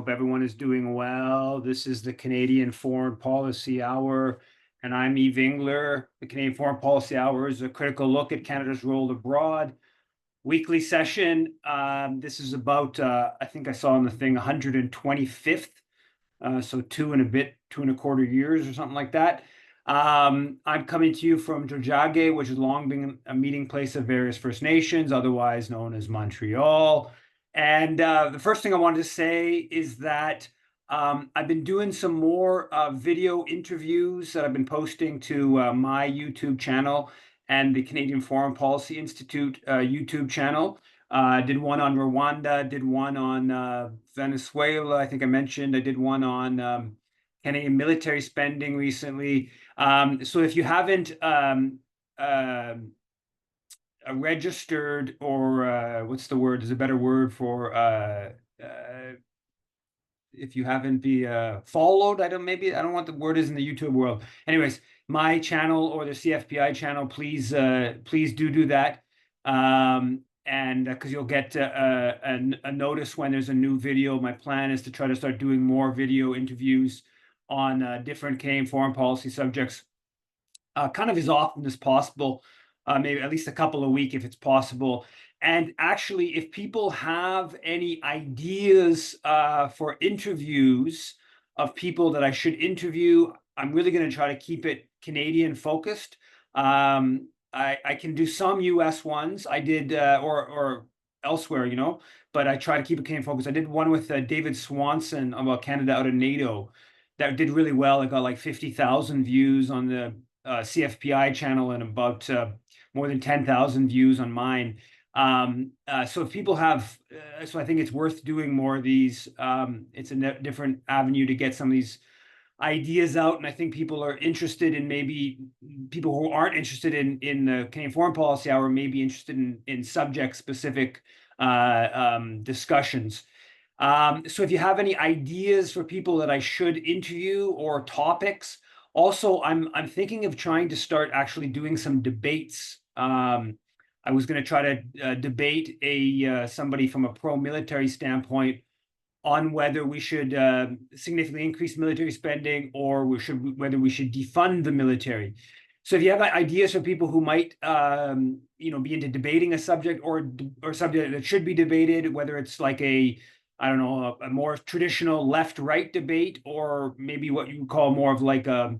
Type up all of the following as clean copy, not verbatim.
hope everyone is doing well. This is the Canadian Foreign Policy Hour, and I'm Eve Engler. The Canadian Foreign Policy Hour is a critical look at Canada's role abroad. Weekly session. This is about, I think I saw on the thing, 125th. So 2.25 years or something like that. I'm coming to you from Jojage, which has long been a meeting place of various First Nations, otherwise known as Montreal. And the first thing I wanted to say is that I've been doing some more video interviews that I've been posting to my YouTube channel and the Canadian Foreign Policy Institute YouTube channel. Did one on Rwanda, did one on Venezuela, I think I mentioned. I did one on Canadian military spending recently. So if you haven't registered, or what's the word? There's a better word for if you haven't followed, I don't know what the word is in the YouTube world. Anyways, my channel or the CFPI channel, please do that. And because you'll get a notice when there's a new video. My plan is to try to start doing more video interviews on different Canadian foreign policy subjects, kind of as often as possible, maybe at least a couple a week if it's possible. And actually, if people have any ideas for interviews of people that I should interview, I'm really going to try to keep it Canadian focused. I can do some US ones. I did, or elsewhere, but I try to keep it Canadian focused. I did one with David Swanson about Canada out of NATO that did really well. It got like 50,000 views on the CFPI channel and about more than 10,000 views on mine. So if people have, so I think it's worth doing more of these. It's a different avenue to get some of these ideas out, and I think people are interested in, maybe people who aren't interested in the Canadian Foreign Policy Hour may be interested in subject-specific discussions. So if you have any ideas for people that I should interview or topics, also I'm thinking of trying to start actually doing some debates. I was going to try to debate somebody from a pro-military standpoint on whether we should significantly increase military spending, or whether we should defund the military. So if you have ideas for people who might be into debating a subject, or subject that should be debated, whether it's like a more traditional left-right debate, or maybe what you call more of like a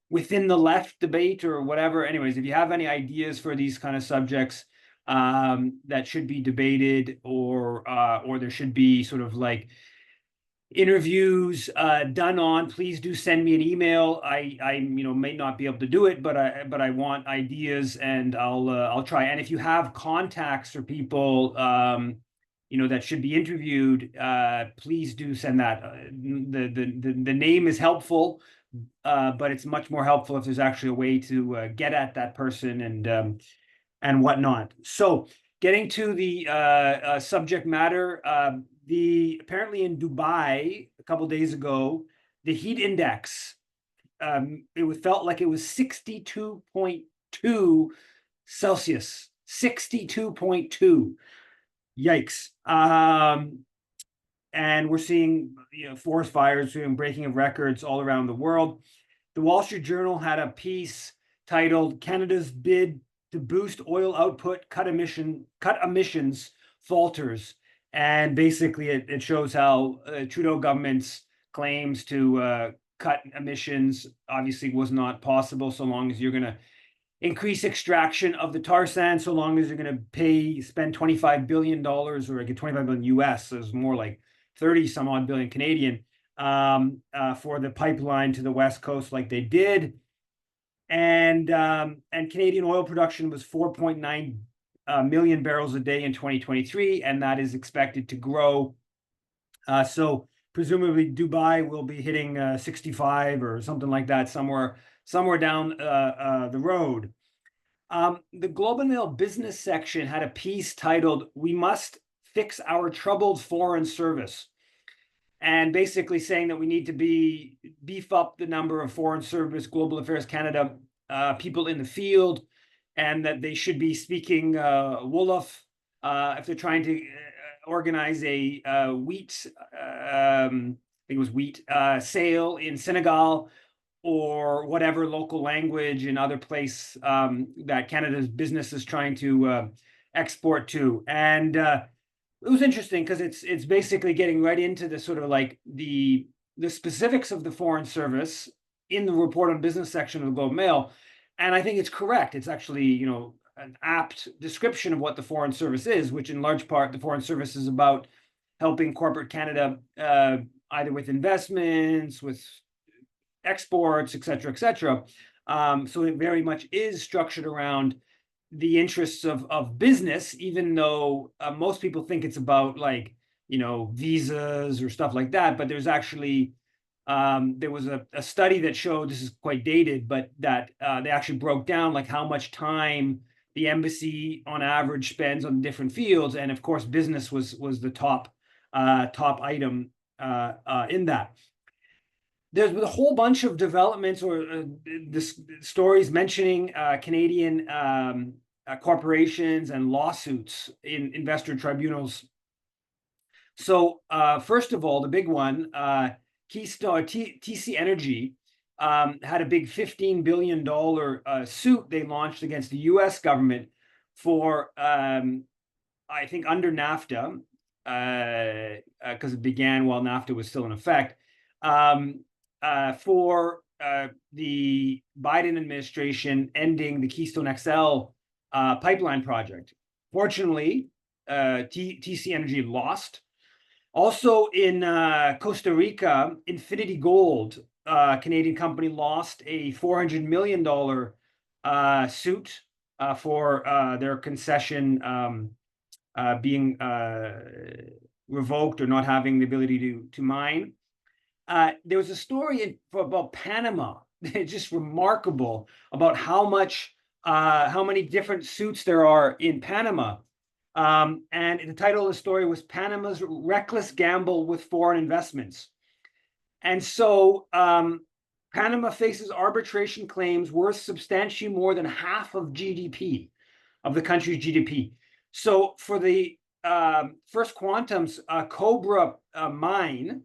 within the left debate or whatever. Anyways, if you have any ideas for these kind of subjects that should be debated, or there should be sort of like interviews done on, please do send me an email. I may not be able to do it, but I want ideas, and I'll try. And if you have contacts or people that should be interviewed, please do send that. The name is helpful, but it's much more helpful if there's actually a way to get at that person and whatnot. So getting to the subject matter, apparently in Dubai a couple days ago, the heat index, it felt like it was 62.2 Celsius, 62.2. Yikes. And we're seeing forest fires and breaking of records all around the world. The Wall Street Journal had a piece titled "Canada's Bid to Boost Oil Output, Cut Emissions Falters." And basically it shows how Trudeau government's claims to cut emissions obviously was not possible so long as you're going to increase extraction of the tar sand, so long as you're going to spend $25 billion, or get 25 billion US, so it's more like 30 some odd billion Canadian, for the pipeline to the West Coast like they did. And Canadian oil production was 4.9 million barrels a day in 2023, and that is expected to grow. So presumably Dubai will be hitting 65 or something like that, somewhere down the road. The Globe and Mail business section had a piece titled "We Must Fix Our Troubled Foreign Service," and basically saying that we need to beef up the number of Foreign Service, Global Affairs Canada people in the field, and that they should be speaking Wolof if they're trying to organize a wheat, I think it was wheat sale in Senegal, or whatever local language in other place that Canada's business is trying to export to. And it was interesting because it's basically getting right into the sort of like the specifics of the Foreign Service in the report on business section of the Globe and Mail. And I think it's correct. It's actually, you know, an apt description of what the Foreign Service is, which in large part the Foreign Service is about helping corporate Canada either with investments, with exports, et cetera, et cetera. So it very much is structured around the interests of business, even though most people think it's about, like, you know, visas or stuff like that. But there's actually there was a study that showed, this is quite dated, but that they actually broke down like how much time the embassy on average spends on different fields, and of course business was the top item in that. There's been a whole bunch of developments or this stories mentioning Canadian corporations and lawsuits in investor tribunals. So first of all, the big one, Keystone TC Energy had a big $15 billion suit they launched against the U.S. government for, I think, under NAFTA, because it began while NAFTA was still in effect, for the Biden administration ending the Keystone XL pipeline project. Fortunately, TC Energy lost. Also in Costa Rica, Infinity Gold, Canadian company, lost a $400 million suit for their concession being revoked or not having the ability to mine. There was a story about Panama, just remarkable, about how many different suits there are in Panama. And the title of the story was Panama's Reckless Gamble with Foreign Investments. And so Panama faces arbitration claims worth substantially more than half of GDP, of the country's GDP. So for the First Quantum's Cobra mine,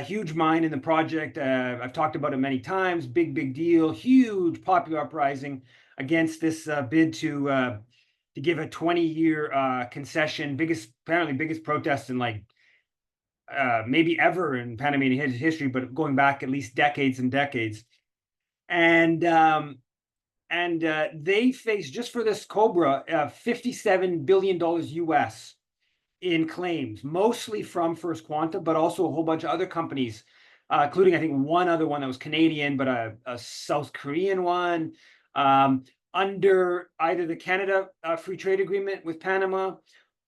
huge mine in the project, I've talked about it many times, big deal, huge popular uprising against this bid to give a 20-year concession, apparently biggest protest in like maybe ever in Panamanian history, but going back at least decades and decades. And they face, just for this Cobra, $57 billion US in claims, mostly from First Quantum, but also a whole bunch of other companies, including, I think, one other one that was Canadian, but a South Korean one, under either the Canada Free Trade Agreement with Panama,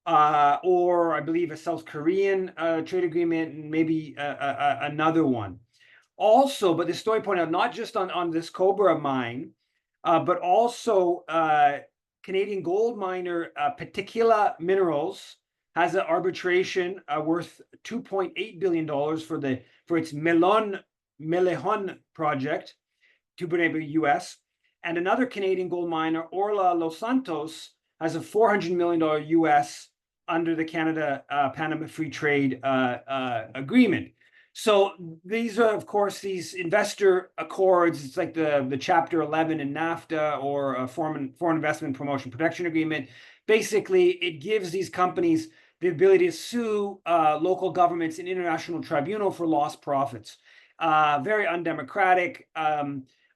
or I believe a South Korean trade agreement, and maybe another one. Also, but the story pointed out, not just on this Cobra mine, but also Canadian gold miner Particular Minerals has an arbitration worth $2.8 billion for its Melejón project, $2.8 billion US. And another Canadian gold miner, Orla Los Santos, has a $400 million US under the Canada-Panama Free Trade Agreement. So these are, of course, these investor accords. It's like the Chapter 11 in NAFTA, or a Foreign Investment Promotion Protection Agreement. Basically, it gives these companies the ability to sue local governments in international tribunal for lost profits. Very undemocratic.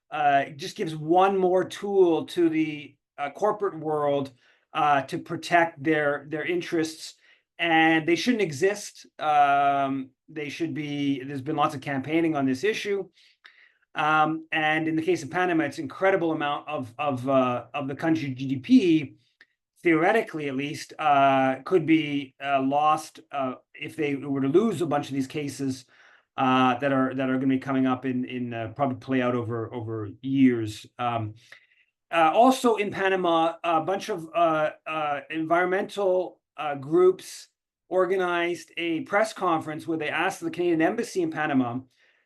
It just gives one more tool to the corporate world to protect their interests, and they shouldn't exist. They should be. There's been lots of campaigning on this issue, and in the case of Panama, it's an incredible amount of the country's GDP, theoretically at least, could be lost if they were to lose a bunch of these cases that are going to be coming up in probably play out over years. Also in Panama, a bunch of environmental groups organized a press conference where they asked the Canadian Embassy in Panama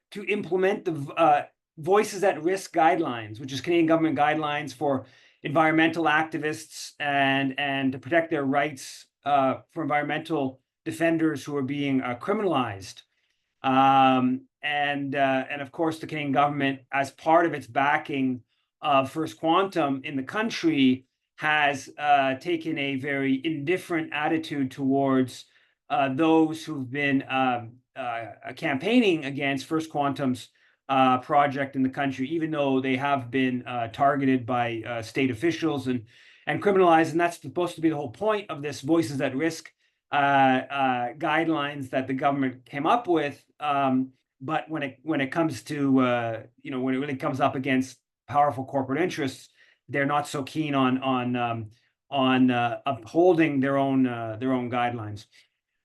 to implement the Voices at Risk guidelines, which is Canadian government guidelines for environmental activists and to protect their rights for environmental defenders who are being criminalized. And of course, the Canadian government, as part of its backing of First Quantum in the country, has taken a very indifferent attitude towards those who've been campaigning against First Quantum's project in the country, even though they have been targeted by state officials and criminalized. And that's supposed to be the whole point of this Voices at Risk guidelines that the government came up with. But when it comes to when it really comes up against powerful corporate interests, they're not so keen on upholding their own guidelines.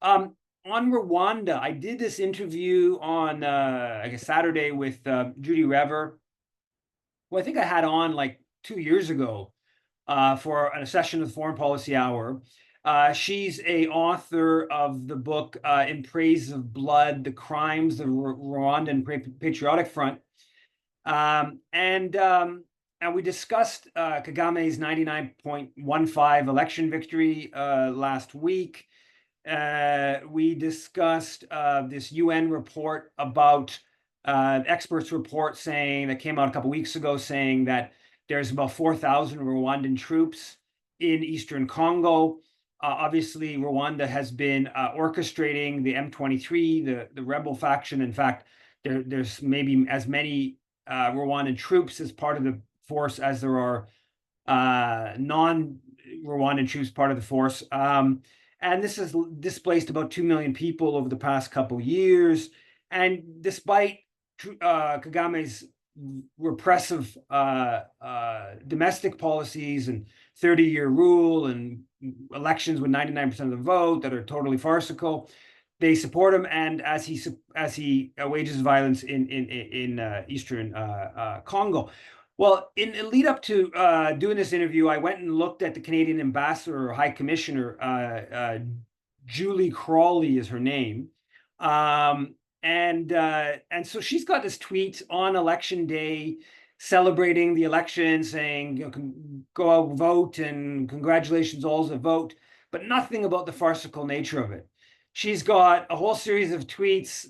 On Rwanda, I did this interview on I guess Saturday with Judy Rever, who I think I had on like 2 years ago for a session of the Foreign Policy Hour. She's a author of the book In Praise of Blood, The Crimes of Rwandan Patriotic Front. And we discussed Kagame's 99.15 election victory last week. We discussed this UN report about experts report saying that came out a couple weeks ago, saying that there's about 4,000 Rwandan troops in Eastern Congo. Obviously, Rwanda has been orchestrating the M23, the rebel faction. In fact, there's maybe as many Rwandan troops as part of the force as there are non-Rwandan troops part of the force. And this has displaced about 2 million people over the past couple years. And despite Kagame's repressive domestic policies and 30-year rule and elections with 99% of the vote that are totally farcical, they support him. And as he wages violence in Eastern Congo. Well, in lead up to doing this interview, I went and looked at the Canadian ambassador or high commissioner, Julie Crawley is her name. And so she's got this tweet on election day celebrating the election, saying, go out and vote and congratulations, all's a vote, but nothing about the farcical nature of it. She's got a whole series of tweets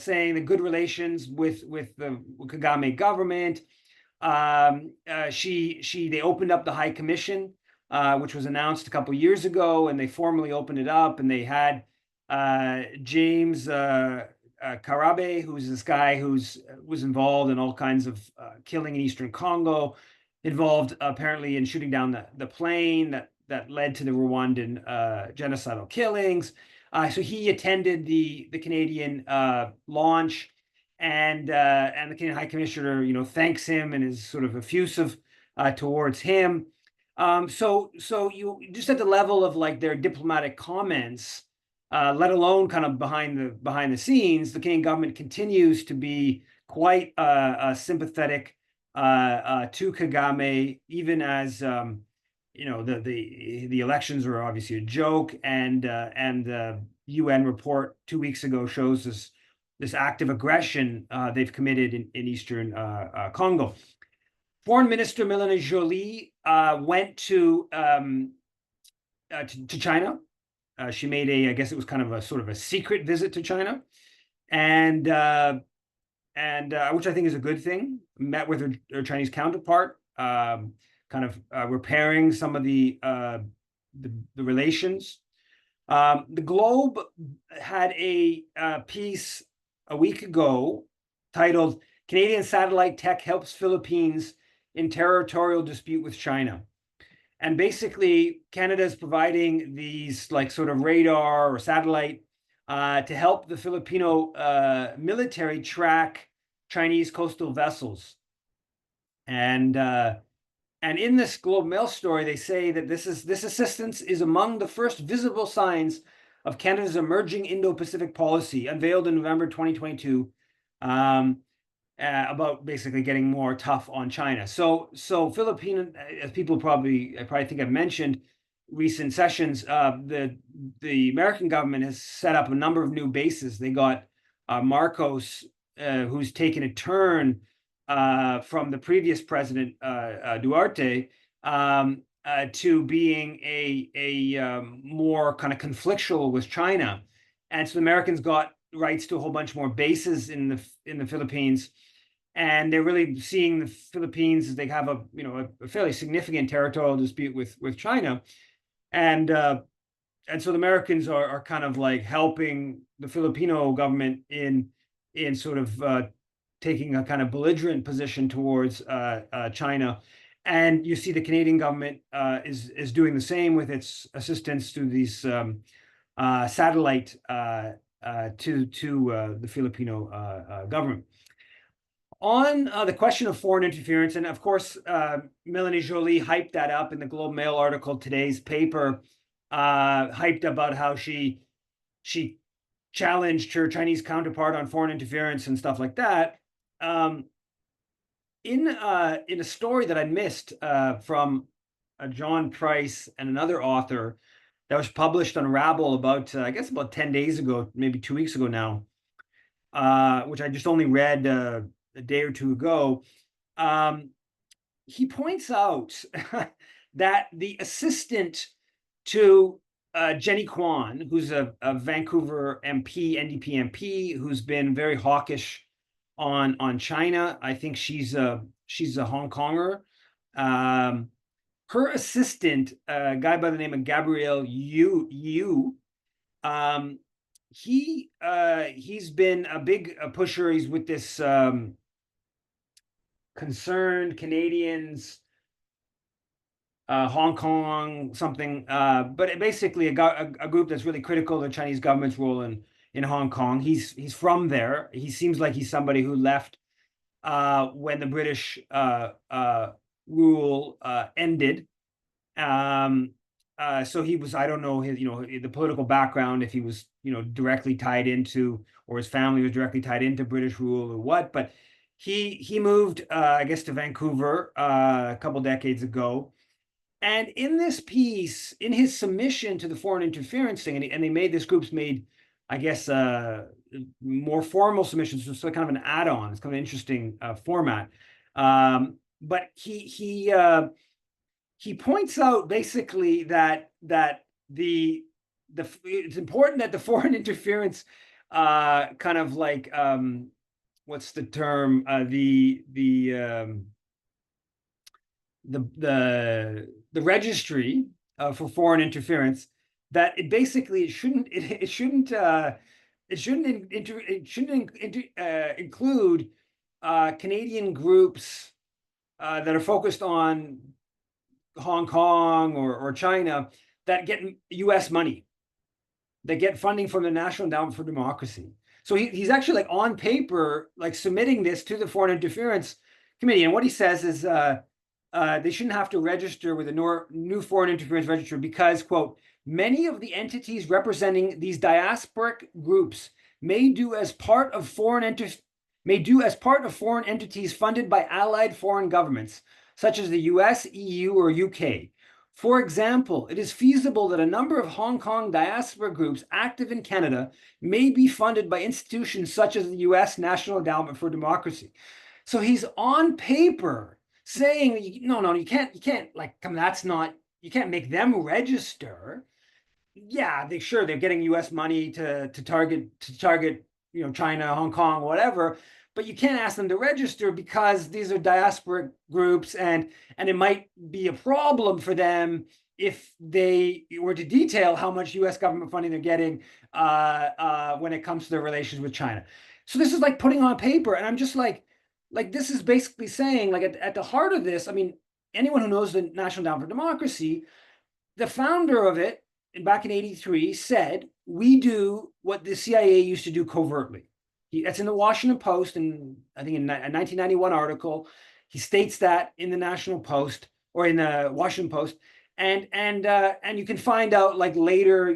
saying the good relations with the Kagame government. They opened up the High Commission, which was announced a couple years ago, and they formally opened it up, and they had James Karabe, who's this guy was involved in all kinds of killing in Eastern Congo, involved apparently in shooting down the plane that led to the Rwandan genocidal killings. So he attended the Canadian launch. And the Canadian High Commissioner, thanks him and is sort of effusive towards him. So you just at the level of like their diplomatic comments, let alone kind of behind the scenes, the Canadian government continues to be quite sympathetic to Kagame, even as the elections were obviously a joke, and the UN report 2 weeks ago shows this active aggression they've committed in Eastern Congo. Foreign Minister Melanie Joly went to China. She made I guess it was kind of a sort of a secret visit to China, and which I think is a good thing. Met with her Chinese counterpart, kind of repairing some of the relations. The Globe had a piece a week ago titled "Canadian Satellite Tech Helps Philippines in Territorial Dispute with China." And basically, Canada is providing these like sort of radar or satellite to help the Filipino military track Chinese coastal vessels. And in this Globe Mail story, they say that this assistance is among the first visible signs of Canada's emerging Indo-Pacific policy, unveiled in November 2022, about basically getting more tough on China. So Filipino, as people probably think I've mentioned, recent sessions, the American government has set up a number of new bases. They got Marcos, who's taken a turn from the previous president, Duarte, to being a more kind of conflictual with China, and so the Americans got rights to a whole bunch more bases in the Philippines, and they're really seeing the Philippines as they have a fairly significant territorial dispute with China, and so the Americans are kind of like helping the Filipino government in sort of taking a kind of belligerent position towards China. And you see the Canadian government is doing the same with its assistance to these satellite to the Filipino government. On the question of foreign interference, and of course, Melanie Joly hyped that up in the Globe Mail article, today's paper, hyped about how she challenged her Chinese counterpart on foreign interference and stuff like that. In a story that I missed from John Price and another author that was published on Rabble about I guess about 10 days ago, maybe 2 weeks ago now, which I just only read a day or two ago. He points out that the assistant to Jenny Kwan, who's a Vancouver MP, NDP MP, who's been very hawkish on China. I think she's a Hong Konger. Her assistant, a guy by the name of Gabriel Yu, he's been a big pusher. He's with this Concerned Canadians, Hong Kong something, but basically a group that's really critical of the Chinese government's role in Hong Kong. He's from there. He seems like he's somebody who left when the British rule ended. So he was, I don't know his, the political background, if he was, directly tied into, or his family was directly tied into British rule or what, but he moved, I guess, to Vancouver a couple decades ago. And in this piece, in his submission to the foreign interference thing, and they made, this group's made, I guess, more formal submissions, so kind of an add-on. It's kind of an interesting format. But he points out basically that it's important that the foreign interference kind of like what's the term, the registry for foreign interference, that it basically it shouldn't include Canadian groups that are focused on Hong Kong or China that get U.S. money, that get funding from the National Endowment for Democracy. So he's actually like on paper, like submitting this to the Foreign Interference Committee. And what he says is they shouldn't have to register with a new foreign interference registry because, quote, many of the entities representing these diasporic groups may do as part of foreign entities funded by allied foreign governments, such as the US, EU, or UK. For example, it is feasible that a number of Hong Kong diaspora groups active in Canada may be funded by institutions such as the US National Endowment for Democracy. So he's on paper saying, no, you can't, like, come, that's not, you can't make them register. Yeah, they're getting US money to target, China, Hong Kong, whatever, but you can't ask them to register because these are diasporic groups, and it might be a problem for them if they were to detail how much US government funding they're getting when it comes to their relations with China. So this is like putting on paper, and I'm just like this is basically saying, like, at the heart of this, I mean, anyone who knows the National Endowment for Democracy, the founder of it back in '83 said, we do what the CIA used to do covertly. That's in the Washington Post, and I think in a 1991 article, he states that in the National Post, or in the Washington Post, and you can find out, like, later,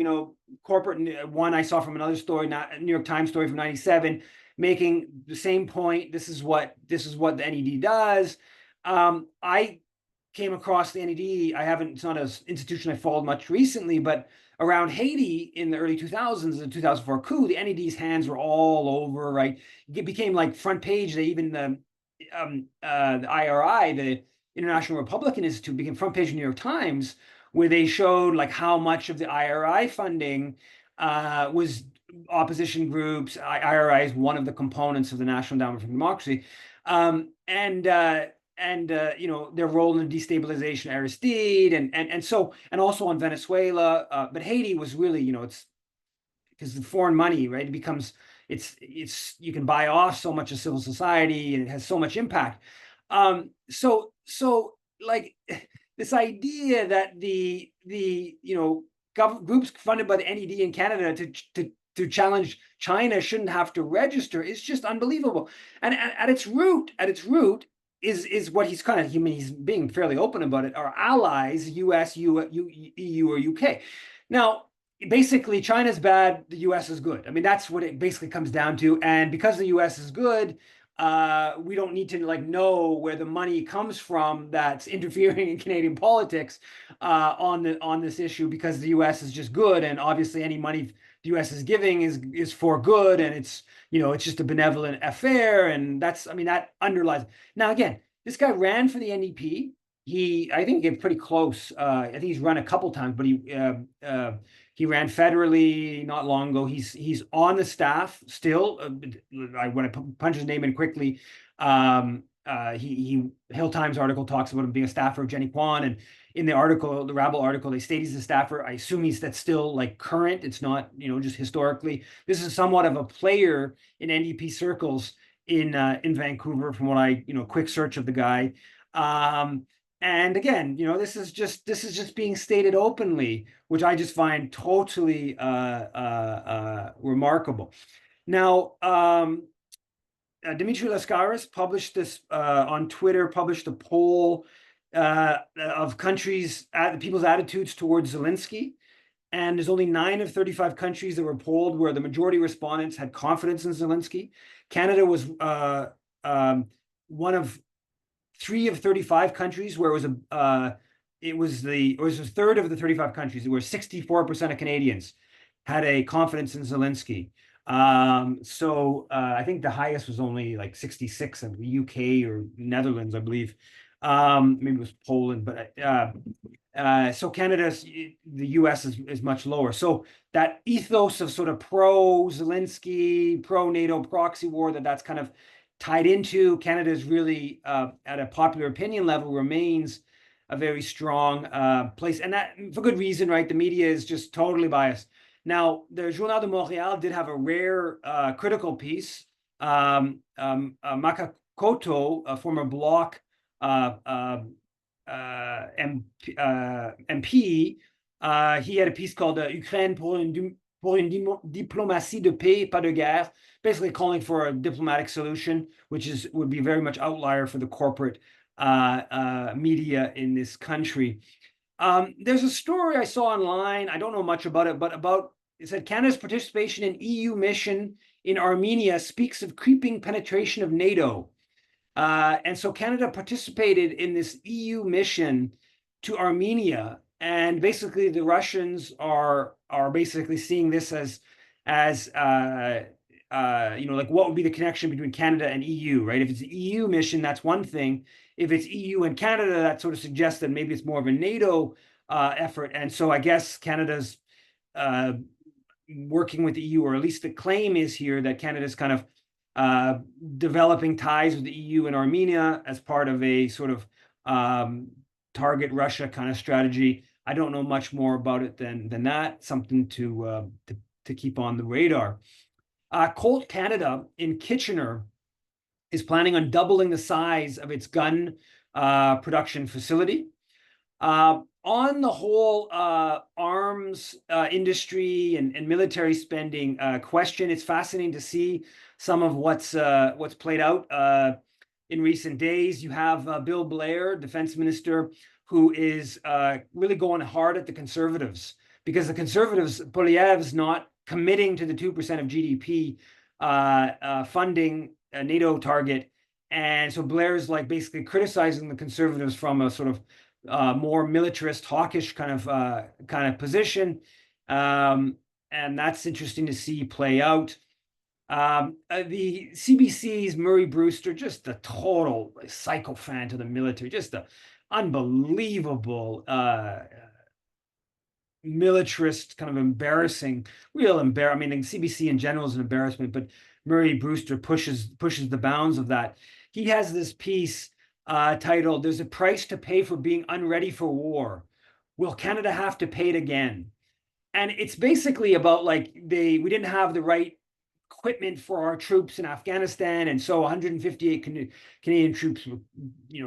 corporate one I saw from another story, New York Times story from '97, making the same point. This is what the NED does. I came across the NED. It's not an institution I followed much recently, but around Haiti in the early 2000s, the 2004 coup, the NED's hands were all over, right? It became like front page. They even the IRI, International Republican Institute, became front page of the New York Times, where they showed like how much of the IRI funding was opposition groups. IRI is one of the components of the National Endowment for Democracy, you know, their role in the destabilization of Aristide, and also on Venezuela. But Haiti was really, you know, it's because the foreign money, right? It becomes it's you can buy off so much of civil society, and it has so much impact. So like this idea that the you know groups funded by the NED in Canada to challenge China shouldn't have to register is just unbelievable. And at its root is what he's kind of, I mean, he's being fairly open about it, are allies, US, EU, or UK. Now, basically, China's bad, the US is good. I mean, that's what it basically comes down to. And because the US is good, we don't need to like know where the money comes from that's interfering in Canadian politics on this issue, because the US is just good, and obviously any money the US is giving is for good, and it's, you know, it's just a benevolent affair, and that's, I mean, that underlies. Now again, this guy ran for the NDP. I think he gets pretty close. I think he's run a couple times, but he ran federally not long ago. He's on the staff still. When I punch his name in quickly, Hill Times article talks about him being a staffer of Jenny Kwan, and in the article, the Rabble article, they state he's a staffer. I assume that's still like current. It's not, you know, just historically. This is somewhat of a player in NDP circles in Vancouver, from what I, you know, quick search of the guy. And again, you know, this is just being stated openly, which I just find totally remarkable. Now, Dimitri Lascaris published this on Twitter, published a poll of countries, people's attitudes towards Zelensky. And there's only 9 of 35 countries that were polled where the majority of respondents had confidence in Zelensky. Canada was one of 3 of 35 countries where it was a third of the 35 countries where 64% of Canadians had a confidence in Zelensky. I think the highest was only like 66 in the UK or Netherlands, I believe. Maybe it was Poland, but so Canada's, the US is much lower. So that ethos of sort of pro-Zelensky, pro-NATO proxy war that's kind of tied into Canada's really at a popular opinion level remains a very strong place, and that for good reason, right? The media is just totally biased. Now, the Journal de Montréal did have a rare critical piece. Makakoto, a former Bloc MP, he had a piece called Ukraine pour une diplomatie de paix, pas de guerre, basically calling for a diplomatic solution, which would be very much outlier for the corporate media in this country. There's a story I saw online, I don't know much about it, but it said Canada's participation in EU mission in Armenia speaks of creeping penetration of NATO. And so Canada participated in this EU mission to Armenia, and basically the Russians are basically seeing this as you know, like what would be the connection between Canada and EU, right? If it's an EU mission, that's one thing. If it's EU and Canada, that sort of suggests that maybe it's more of a NATO effort. And so I guess Canada's working with the EU, or at least the claim is here that Canada's kind of developing ties with the EU and Armenia as part of a sort of target Russia kind of strategy. I don't know much more about it than that. Something to keep on the radar. Colt Canada in Kitchener is planning on doubling the size of its gun production facility. On the whole arms industry and military spending question, it's fascinating to see some of what's played out in recent days. You have Bill Blair, defense minister, who is really going hard at the Conservatives, because the Conservatives, Poilievre's not committing to the 2% of GDP funding a NATO target. And so Blair's like basically criticizing the Conservatives from a sort of more militarist, hawkish kind of position. And that's interesting to see play out. The CBC's Murray Brewster, just a total sycophant to the military, just a unbelievable militarist, kind of embarrassing, I mean, the CBC in general is an embarrassment, but Murray Brewster pushes the bounds of that. He has this piece titled "There's a Price to Pay for Being Unready for War. Will Canada have to pay it again?" And it's basically about like we didn't have the right equipment for our troops in Afghanistan, and so 158 Canadian troops were,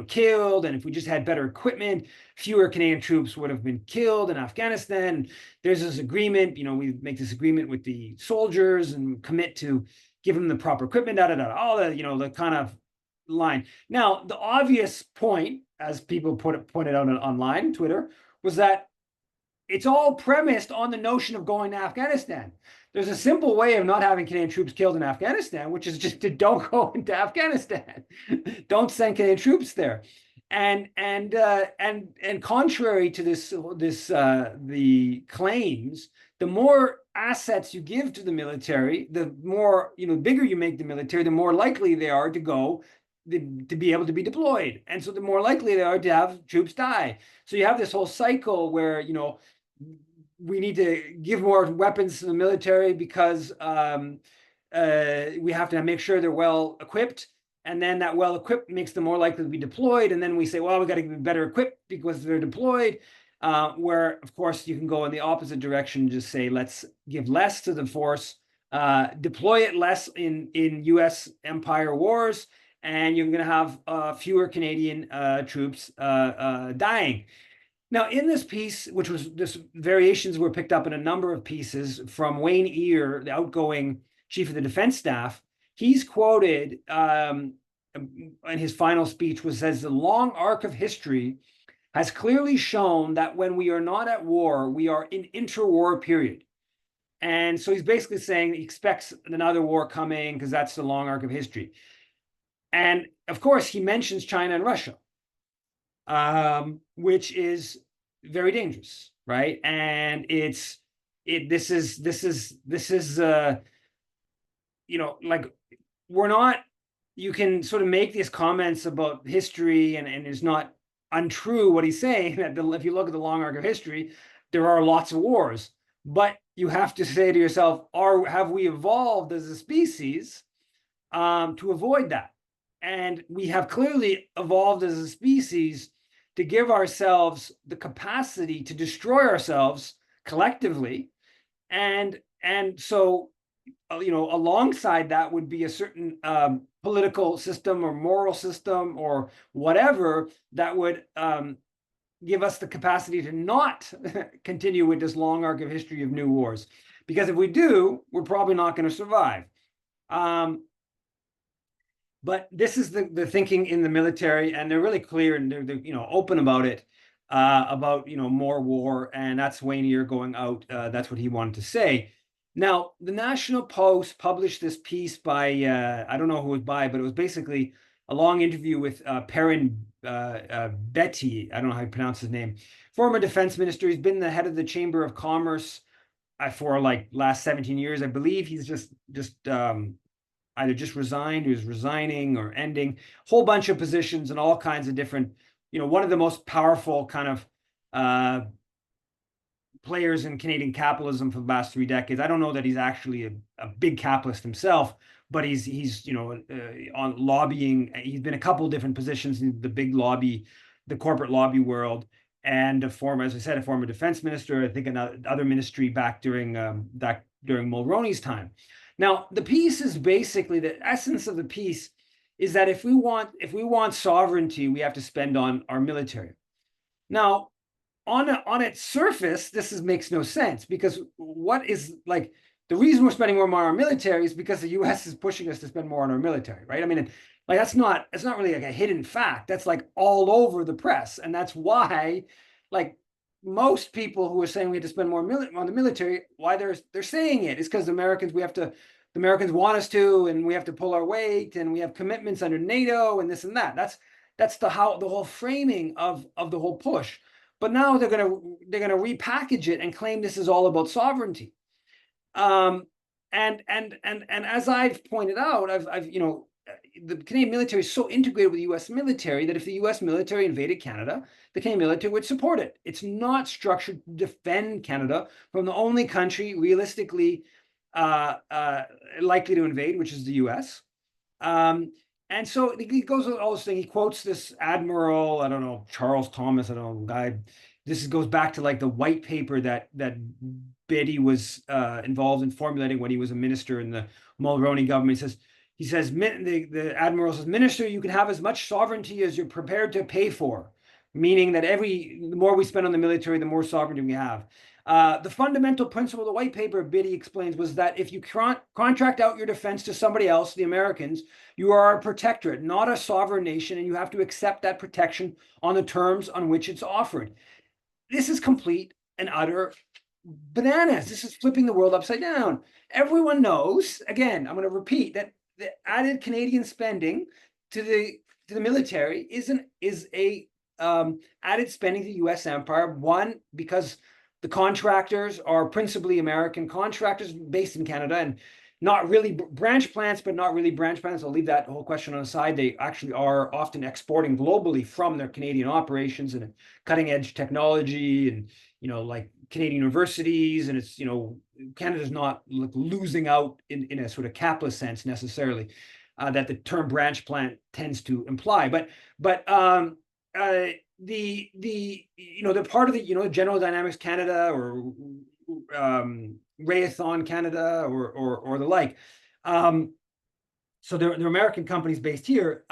killed. And if we just had better equipment, fewer Canadian troops would have been killed in Afghanistan. There's this agreement, we make this agreement with the soldiers and commit to give them the proper equipment, all the, the kind of line. Now, the obvious point, as people pointed out online, Twitter, was that it's all premised on the notion of going to Afghanistan. There's a simple way of not having Canadian troops killed in Afghanistan, which is just to don't go into Afghanistan. Don't send Canadian troops there. And contrary to the claims, the more assets you give to the military, the more, bigger you make the military, the more likely they are to go to be able to be deployed. And so the more likely they are to have troops die. So you have this whole cycle where, we need to give more weapons to the military because we have to make sure they're well equipped. And then that well equipped makes them more likely to be deployed. And then we say, well, we got to be better equipped because they're deployed. Where, of course, you can go in the opposite direction and just say, let's give less to the force, deploy it less in US empire wars, and you're going to have fewer Canadian troops dying. Now, in this piece, which was this variations were picked up in a number of pieces from Wayne Ear, the outgoing chief of the defense staff, he's quoted in his final speech, which says, "The long arc of history has clearly shown that when we are not at war, we are in interwar period." And so he's basically saying he expects another war coming because that's the long arc of history. And of course, he mentions China and Russia, which is very dangerous, right? And this is like, we're not, you can sort of make these comments about history, and it's not untrue what he's saying, that if you look at the long arc of history, there are lots of wars. But you have to say to yourself, have we evolved as a species to avoid that? And we have clearly evolved as a species to give ourselves the capacity to destroy ourselves collectively. And so, alongside that would be a certain political system or moral system or whatever that would give us the capacity to not continue with this long arc of history of new wars. Because if we do, we're probably not going to survive. But this is the thinking in the military, and they're really clear, and they're open about it, about more war, and that's Wayne Ear going out. That's what he wanted to say. Now, the National Post published this piece by I don't know who it was by, but it was basically a long interview with Perrin Betty. I don't know how you pronounce his name. Former defense minister. He's been the head of the Chamber of Commerce for like last 17 years, I believe. He's just either just resigned, or is resigning or ending, whole bunch of positions and all kinds of different, one of the most powerful kind of players in Canadian capitalism for the last 3 decades. I don't know that he's actually a big capitalist himself, but he's on lobbying. He's been a couple of different positions in the big lobby, the corporate lobby world, and as I said, a former defense minister. I think another ministry back during Mulroney's time. Now, the piece is basically, the essence of the piece is that if we want sovereignty, we have to spend on our military. Now, on its surface, makes no sense, because what is, like, the reason we're spending more on our military is because the US is pushing us to spend more on our military, right? I mean, like, it's not really like a hidden fact. That's like all over the press. And that's why, like, most people who are saying we have to spend more on the military, why they're saying it is because the Americans want us to, and we have to pull our weight, and we have commitments under NATO and this and that. That's the whole framing of the whole push. But now they're gonna repackage it and claim this is all about sovereignty. as I've pointed out, the Canadian military is so integrated with the U.S. military that if the U.S. military invaded Canada, the Canadian military would support it. It's not structured to defend Canada from the only country realistically likely to invade, which is the U.S. And so he goes with all this thing. He quotes this admiral, I don't know, Charles Thomas, I don't know, guy. This goes back to like the white paper that Biddy was involved in formulating when he was a minister in the Mulroney government. He says, the admiral says, Minister, you can have as much sovereignty as you're prepared to pay for, meaning that the more we spend on the military, the more sovereignty we have. The fundamental principle of the white paper, Biddy explains, was that if you contract out your defense to somebody else, the Americans, you are a protectorate, not a sovereign nation, and you have to accept that protection on the terms on which it's offered. This is complete and utter bananas. This is flipping the world upside down. Everyone knows, again, I'm going to repeat, that the added Canadian spending to the military is a added spending to the U.S. empire. One, because the contractors are principally American contractors based in Canada, and not really branch plants, but not really branch plants. I'll leave that whole question on the side. They actually are often exporting globally from their Canadian operations and cutting edge technology, and like Canadian universities, and it's Canada's not losing out in a sort of capitalist sense necessarily, that the term branch plant tends to imply. But they're part of the General Dynamics Canada, or Raytheon Canada, or the like. So they're American companies based here,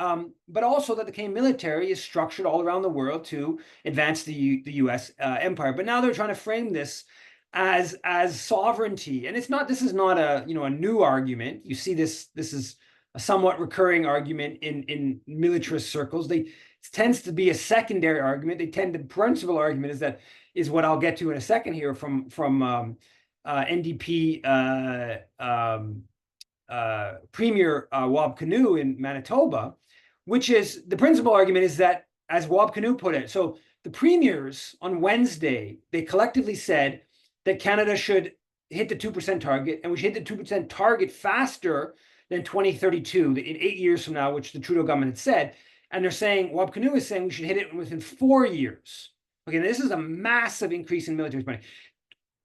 but also that the Canadian military is structured all around the world to advance the U.S. Empire. But now they're trying to frame this as sovereignty, and it's not. This is not a new argument. You see this is a somewhat recurring argument in militarist circles. It tends to be a secondary argument. The principal argument is what I'll get to in a second here from NDP Premier Wab Kinew in Manitoba, which is the principal argument is that, as Wab Kinew put it, so the premiers on Wednesday, they collectively said that Canada should hit the 2% target, and we should hit the 2% target faster than 2032, in 8 years from now, which the Trudeau government had said. And they're saying, Wab Kinew is saying we should hit it within 4 years. Okay, this is a massive increase in military spending.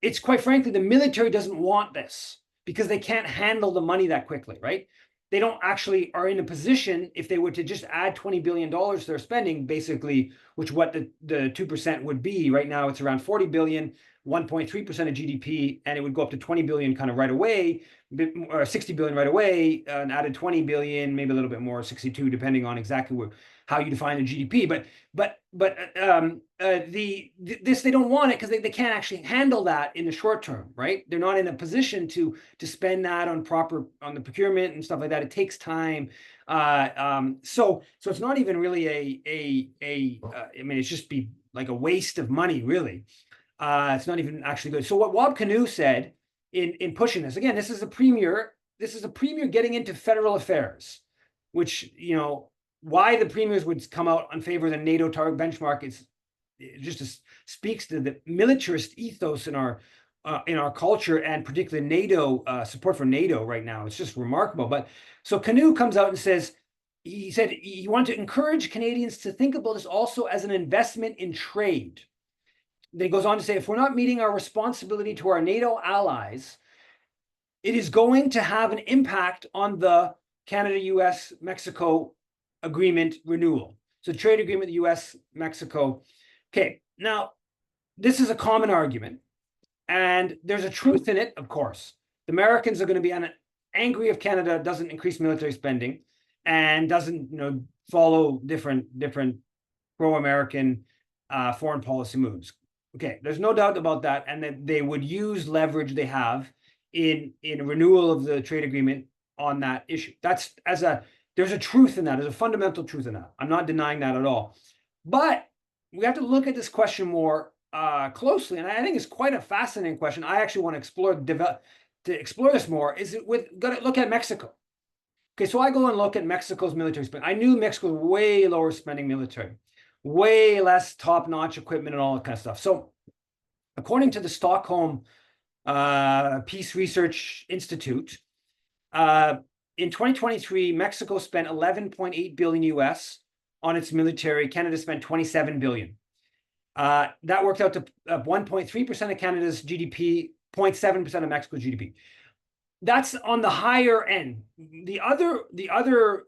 It's quite frankly, the military doesn't want this because they can't handle the money that quickly, right? They don't actually are in a position, if they were to just add $20 billion to their spending, basically, which what the 2% would be. Right now, it's around 40 billion, 1.3% of GDP, and it would go up to 20 billion kind of right away, or 60 billion right away, and added 20 billion, maybe a little bit more, 62, depending on exactly how you define the GDP. This, they don't want it because they can't actually handle that in the short term, right? They're not in a position to spend that on the procurement and stuff like that. It takes time. So it's not even really I mean, it's just be like a waste of money, really. It's not even actually good. So what Wab Kinew said in pushing this, again, this is a premier getting into federal affairs, which, why the premiers would come out in favor of the NATO target benchmark it just speaks to the militarist ethos in our culture, and particularly NATO support for NATO right now. It's just remarkable. But so Kinew comes out and says, he said he wanted to encourage Canadians to think about this also as an investment in trade. Then he goes on to say, if we're not meeting our responsibility to our NATO allies, it is going to have an impact on the Canada-US-Mexico agreement renewal. So trade agreement, the US, Mexico. Okay, now this is a common argument, and there's a truth in it, of course. The Americans are going to be angry if Canada doesn't increase military spending and doesn't, follow different pro-American foreign policy moves. Okay, there's no doubt about that, and that they would use leverage they have in renewal of the trade agreement on that issue. There's a truth in that. There's a fundamental truth in that. I'm not denying that at all. But we have to look at this question more closely, and I think it's quite a fascinating question. I actually want to explore this more. Got to look at Mexico. Okay, so I go and look at Mexico's military spending. I knew Mexico was way lower spending military, way less top-notch equipment and all that kind of stuff. So according to the Stockholm Peace Research Institute. In 2023, Mexico spent 11.8 billion US on its military. Canada spent 27 billion. That worked out to 1.3% of Canada's GDP, 0.7% of Mexico's GDP. That's on the higher end. The other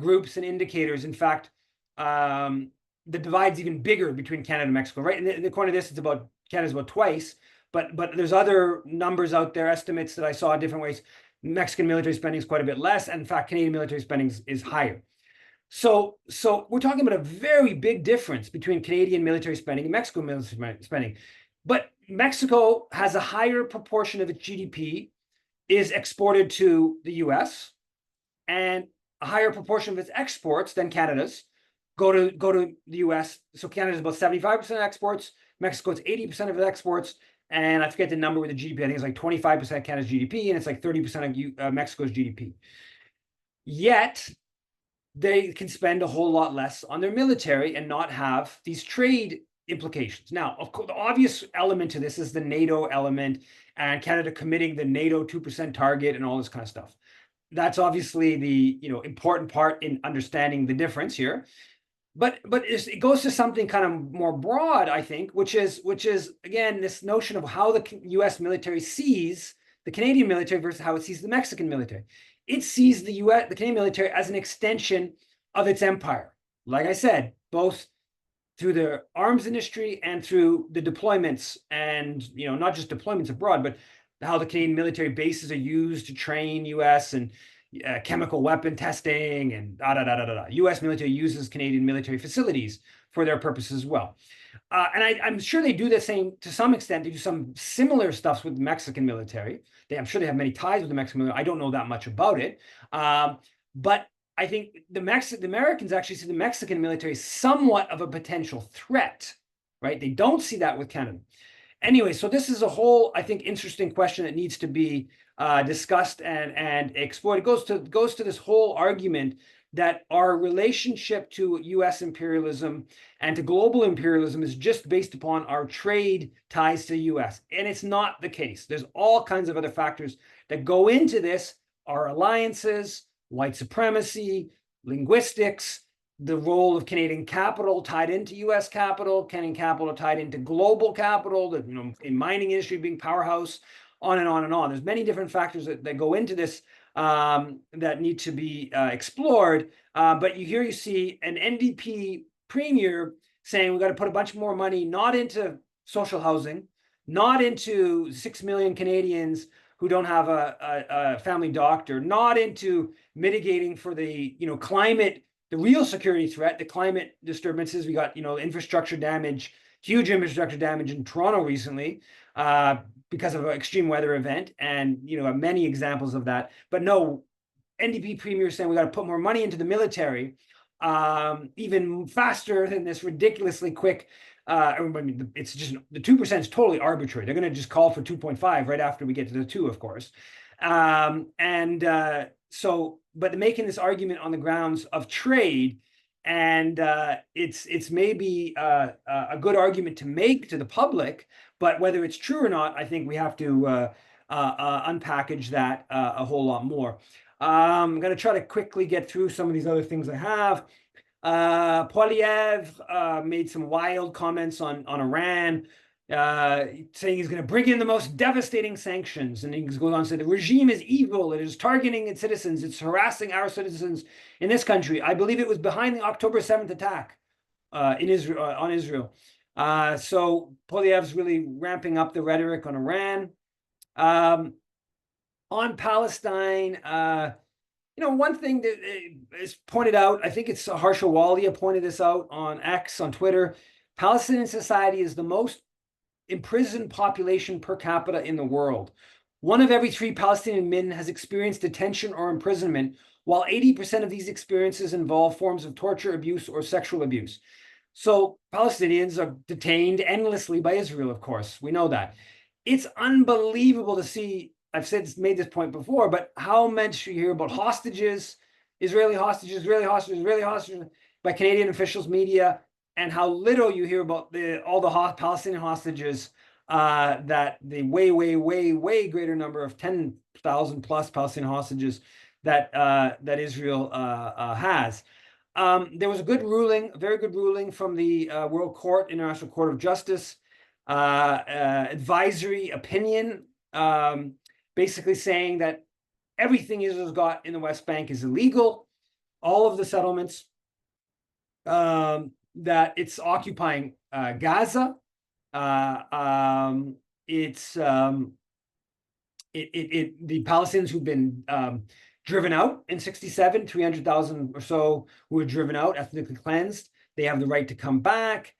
groups and indicators, in fact, the divide's even bigger between Canada and Mexico, right? And according to this, it's about Canada's about twice, but there's other numbers out there, estimates that I saw different ways. Mexican military spending is quite a bit less, and in fact, Canadian military spending is higher. So we're talking about a very big difference between Canadian military spending and Mexican military spending. But Mexico has a higher proportion of its GDP is exported to the US, and a higher proportion of its exports than Canada's go to the US. So Canada's about 75% of exports, Mexico's 80% of its exports, and I forget the number with the GDP. I think it's like 25% of Canada's GDP, and it's like 30% of Mexico's GDP. Yet they can spend a whole lot less on their military and not have these trade implications. Now, of course, the obvious element to this is the NATO element and Canada committing the NATO 2% target and all this kind of stuff. That's obviously the important part in understanding the difference here. But it goes to something kind of more broad, I think, which is again this notion of how the U.S. military sees the Canadian military versus how it sees the Mexican military. It sees the Canadian military as an extension of its empire. Like I said, both through the arms industry and through the deployments, and not just deployments abroad, but how the Canadian military bases are used to train U.S. and chemical weapon testing and U.S. military uses Canadian military facilities for their purposes as well. And I'm sure they do the same to some extent. They do some similar stuff with the Mexican military. I'm sure they have many ties with the Mexican military. I don't know that much about it. But I think the Americans actually see the Mexican military as somewhat of a potential threat, right? They don't see that with Canada. Anyway, so this is a whole, I think, interesting question that needs to be discussed and explored. It goes to this whole argument that our relationship to U.S. imperialism and to global imperialism is just based upon our trade ties to the U.S. And it's not the case. There's all kinds of other factors that go into this: our alliances, white supremacy, linguistics, the role of Canadian capital tied into U.S. capital, Canadian capital tied into global capital, the in mining industry being powerhouse, on and on and on. There's many different factors that go into this that need to be explored. But you see an NDP premier saying we've got to put a bunch more money not into social housing, not into 6 million Canadians who don't have a family doctor, not into mitigating for the climate, the real security threat, the climate disturbances. We got infrastructure damage, huge infrastructure damage in Toronto recently because of an extreme weather event, and many examples of that. But no, NDP premier is saying we got to put more money into the military, even faster than this ridiculously quick. It's just the 2% is totally arbitrary. They're going to just call for 2.5 right after we get to the 2, of course. But making this argument on the grounds of trade, and it's maybe a good argument to make to the public, but whether it's true or not, I think we have to unpackage that a whole lot more. I'm going to try to quickly get through some of these other things I have. Poilievre made some wild comments on Iran, saying he's going to bring in the most devastating sanctions. And he goes on to say the regime is evil. It is targeting its citizens. It's harassing our citizens in this country. I believe it was behind the October 7th attack in Israel on Israel. So Poilievre's really ramping up the rhetoric on Iran. On Palestine, one thing that is pointed out, I think it's Harsha Walia pointed this out on X, on Twitter. Palestinian society is the most imprisoned population per capita in the world. 1 of every 3 Palestinian men has experienced detention or imprisonment, while 80% of these experiences involve forms of torture, abuse, or sexual abuse. So Palestinians are detained endlessly by Israel, of course. We know that. It's unbelievable to see. I've made this point before, but how much you hear about hostages, Israeli hostages by Canadian officials, media, and how little you hear about all the Palestinian hostages that the way greater number of 10,000 plus Palestinian hostages that Israel has. There was a good ruling, a very good ruling from the World Court, International Court of Justice, advisory opinion, basically saying that everything Israel's got in the West Bank is illegal. All of the settlements, that it's occupying Gaza. It's the Palestinians who've been driven out in 67, 300,000 or so who were driven out, ethnically cleansed. They have the right to come back.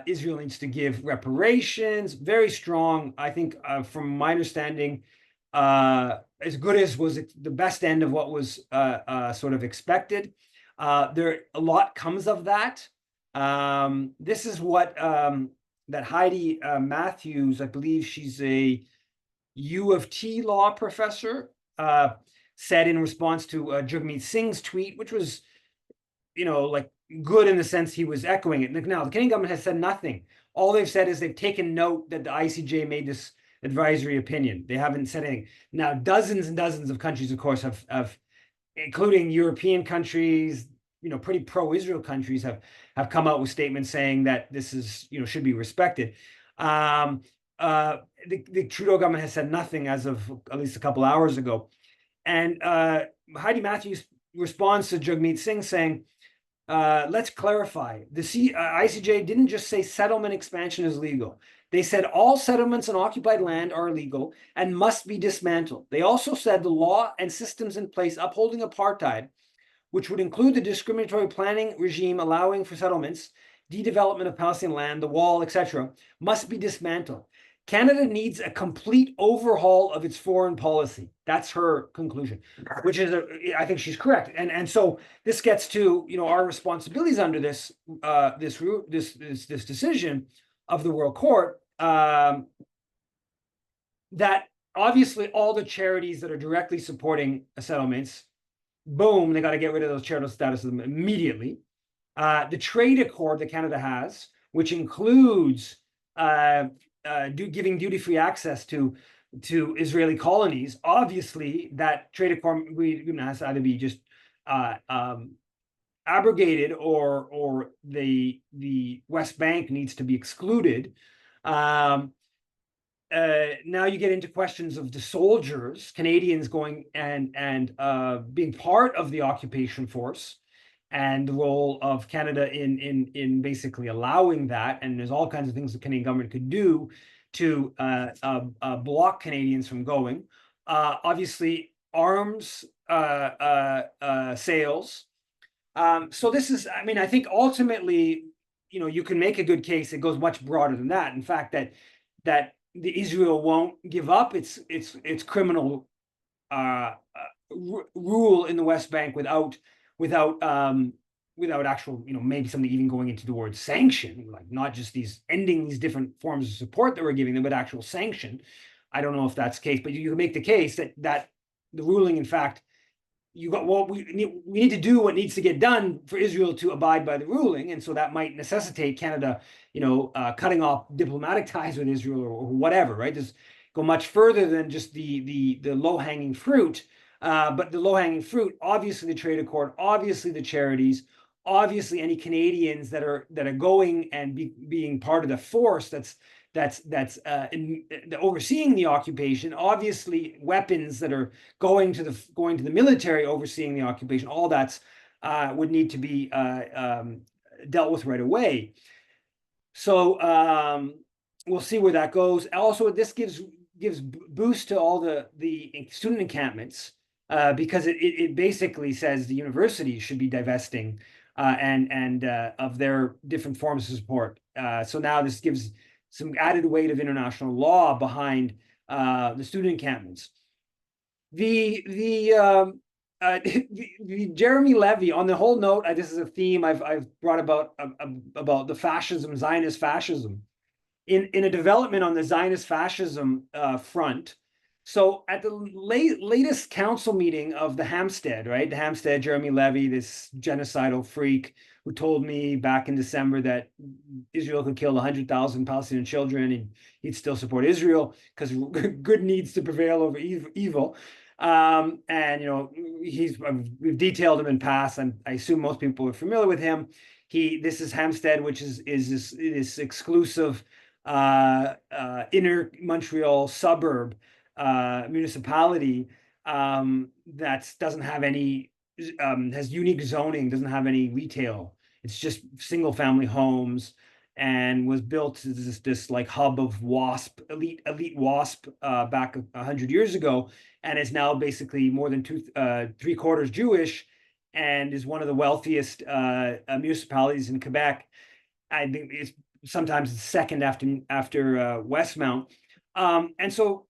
Israel needs to give reparations. Very strong, I think, from my understanding, as good as was the best end of what was sort of expected. A lot comes of that. This is what that Heidi Matthews, I believe she's a U of T law professor, said in response to Jagmeet Singh's tweet, which was, like good in the sense he was echoing it. Now, the Canadian government has said nothing. All they've said is they've taken note that the ICJ made this advisory opinion. They haven't said anything. Now, dozens and dozens of countries, of course, have including European countries, pretty pro-Israel countries have come out with statements saying that this is, should be respected. The Trudeau government has said nothing as of at least a couple hours ago. And Heidi Matthews responds to Jagmeet Singh saying, let's clarify. The ICJ didn't just say settlement expansion is legal. They said all settlements on occupied land are illegal and must be dismantled. They also said the law and systems in place upholding apartheid, which would include the discriminatory planning regime allowing for settlements, de-development of Palestinian land, the wall, etc., must be dismantled. Canada needs a complete overhaul of its foreign policy. That's her conclusion, which is, I think she's correct. And so this gets to, our responsibilities under this decision of the World Court, that obviously all the charities that are directly supporting settlements, boom, they got to get rid of those charitable status of them immediately. The trade accord that Canada has, which includes giving duty-free access to Israeli colonies, obviously that trade accord has to either be just abrogated or the West Bank needs to be excluded. Now you get into questions of the soldiers, Canadians going and being part of the occupation force, and the role of Canada in basically allowing that. And there's all kinds of things the Canadian government could do to block Canadians from going. Obviously, arms sales. So this is, I think ultimately, you can make a good case. It goes much broader than that. In fact, that the Israel won't give up its criminal rule in the West Bank without actual, maybe something even going into towards sanction, like not just ending these different forms of support that we're giving them, but actual sanction. I don't know if that's the case, but you can make the case that the ruling, in fact, we need to do what needs to get done for Israel to abide by the ruling, and so that might necessitate Canada, cutting off diplomatic ties with Israel or whatever, right? Just go much further than just the low-hanging fruit. But the low-hanging fruit, obviously the trade accord, obviously the charities, obviously any Canadians that are going and being part of the force that's overseeing the occupation, obviously weapons that are going to the military overseeing the occupation, all that's would need to be dealt with right away. So we'll see where that goes. Also, this gives boost to all the student encampments, because it basically says the universities should be divesting and of their different forms of support. So now this gives some added weight of international law behind the student encampments. The Jeremy Levy, on the whole note, this is a theme I've brought about the fascism, Zionist fascism. In a development on the Zionist fascism front, So at the latest council meeting of the Hampstead, right? The Hampstead, Jeremy Levy, this genocidal freak who told me back in December that Israel could kill 100,000 Palestinian children and he'd still support Israel because good needs to prevail over evil. And we've detailed him in past, and I assume most people are familiar with him. This is Hampstead, which is this exclusive inner Montreal suburb municipality that doesn't have any has unique zoning, doesn't have any retail. It's just single family homes, and was built as this like hub of WASP, elite WASP back 100 years ago, and is now basically more than three quarters Jewish, and is one of the wealthiest municipalities in Quebec. I think it's sometimes second after Westmount. And so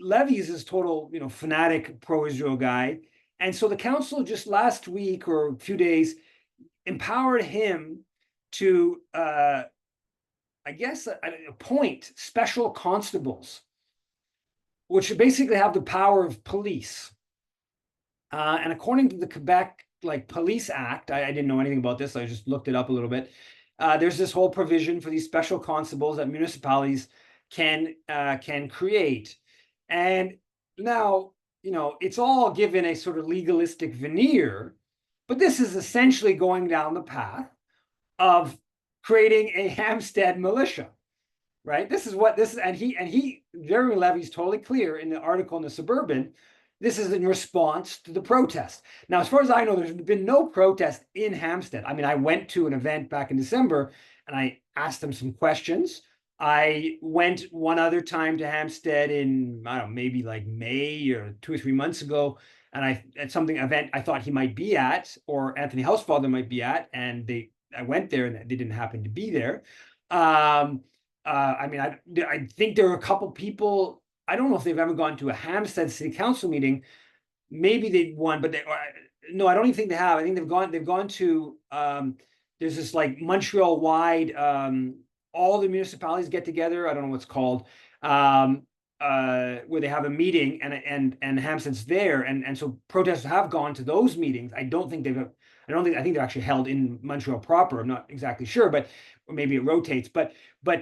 Levy is this total, fanatic pro-Israel guy. And so the council just last week or a few days empowered him to, I guess, appoint special constables, which basically have the power of police. And according to the Quebec Police Act, I didn't know anything about this. I just looked it up a little bit. There's this whole provision for these special constables that municipalities can create. And now, it's all given a sort of legalistic veneer, but this is essentially going down the path of creating a Hampstead militia, right? This is what this is, and Jeremy Levy's totally clear in the article in the Suburban. This is in response to the protest. Now, as far as I know, there's been no protest in Hampstead. I mean, I went to an event back in December and I asked them some questions. I went one other time to Hampstead in, I don't know, maybe like May or 2 or 3 months ago. And at something event I thought he might be at, or Anthony Housefather might be at, and I went there and they didn't happen to be there. I mean, I think there were a couple people. I don't know if they've ever gone to a Hampstead City Council meeting. Maybe they won, but no, I don't even think they have. I think they've gone to there's this like Montreal wide all the municipalities get together. I don't know what's called, where they have a meeting and Hampstead's there, and so protesters have gone to those meetings. I think they're actually held in Montreal proper. I'm not exactly sure, but or maybe it rotates. But they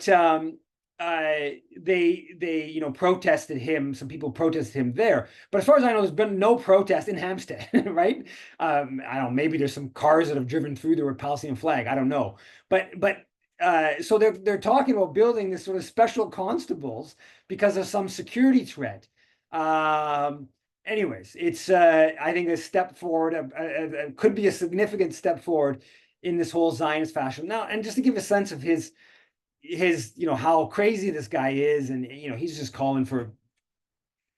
protested him. Some people protested him there. But as far as I know, there's been no protest in Hampstead, right? I don't know. Maybe there's some cars that have driven through there with Palestinian flag. I don't know. But so they're talking about building this sort of special constables because of some security threat. Anyways, it's I think a step forward, could be a significant step forward in this whole Zionist fascism. Now, and just to give a sense of his how crazy this guy is, and he's just calling for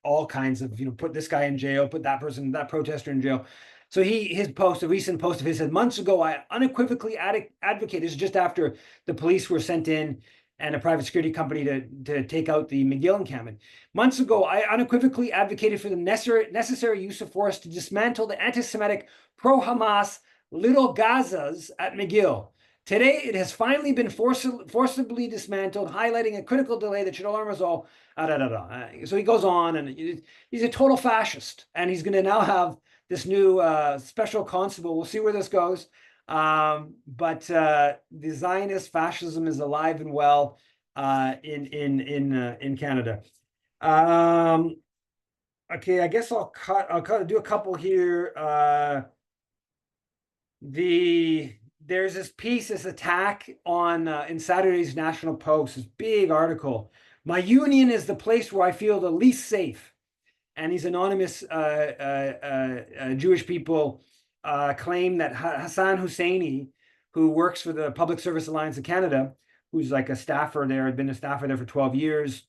all kinds of put this guy in jail, put that protester in jail. So a recent post of his said, months ago, I unequivocally advocated, this is just after the police were sent in and a private security company to take out the McGill encampment. Months ago, I unequivocally advocated for the necessary use of force to dismantle the anti-Semitic pro-Hamas Little Gazas at McGill. Today, it has finally been forcibly dismantled, highlighting a critical delay that should alarm us all. So he goes on, and he's a total fascist, and he's going to now have this new special constable. We'll see where this goes. But the Zionist fascism is alive and well in Canada. Okay, I guess I'll do a couple here. There's this piece, this attack on in Saturday's National Post, this big article. My union is the place where I feel the least safe. And these anonymous Jewish people claim that Hassan Husseini, who works for the Public Service Alliance of Canada, who's like a staffer there, had been a staffer there for 12 years.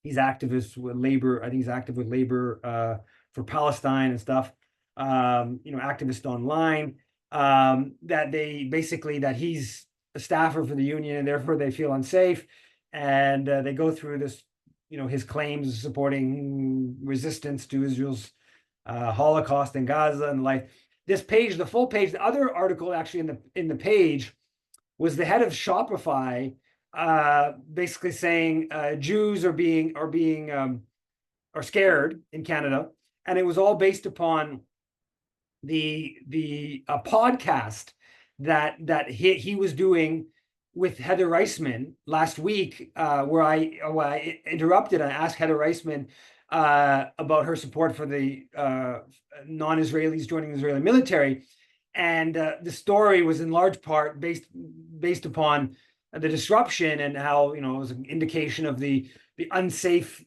He's activist with labor. I think he's active with labor for Palestine and stuff. Activist online. That he's a staffer for the union and therefore they feel unsafe. And they go through this, his claims supporting resistance to Israel's Holocaust in Gaza and like this page, the full page. The other article actually in the page was the head of Shopify basically saying Jews are scared in Canada, and it was all based upon the podcast that he was doing with Heather Reisman last week, where I interrupted. I asked Heather Reisman about her support for the non-Israelis joining the Israeli military, and the story was in large part based upon the disruption and how it was an indication of the unsafe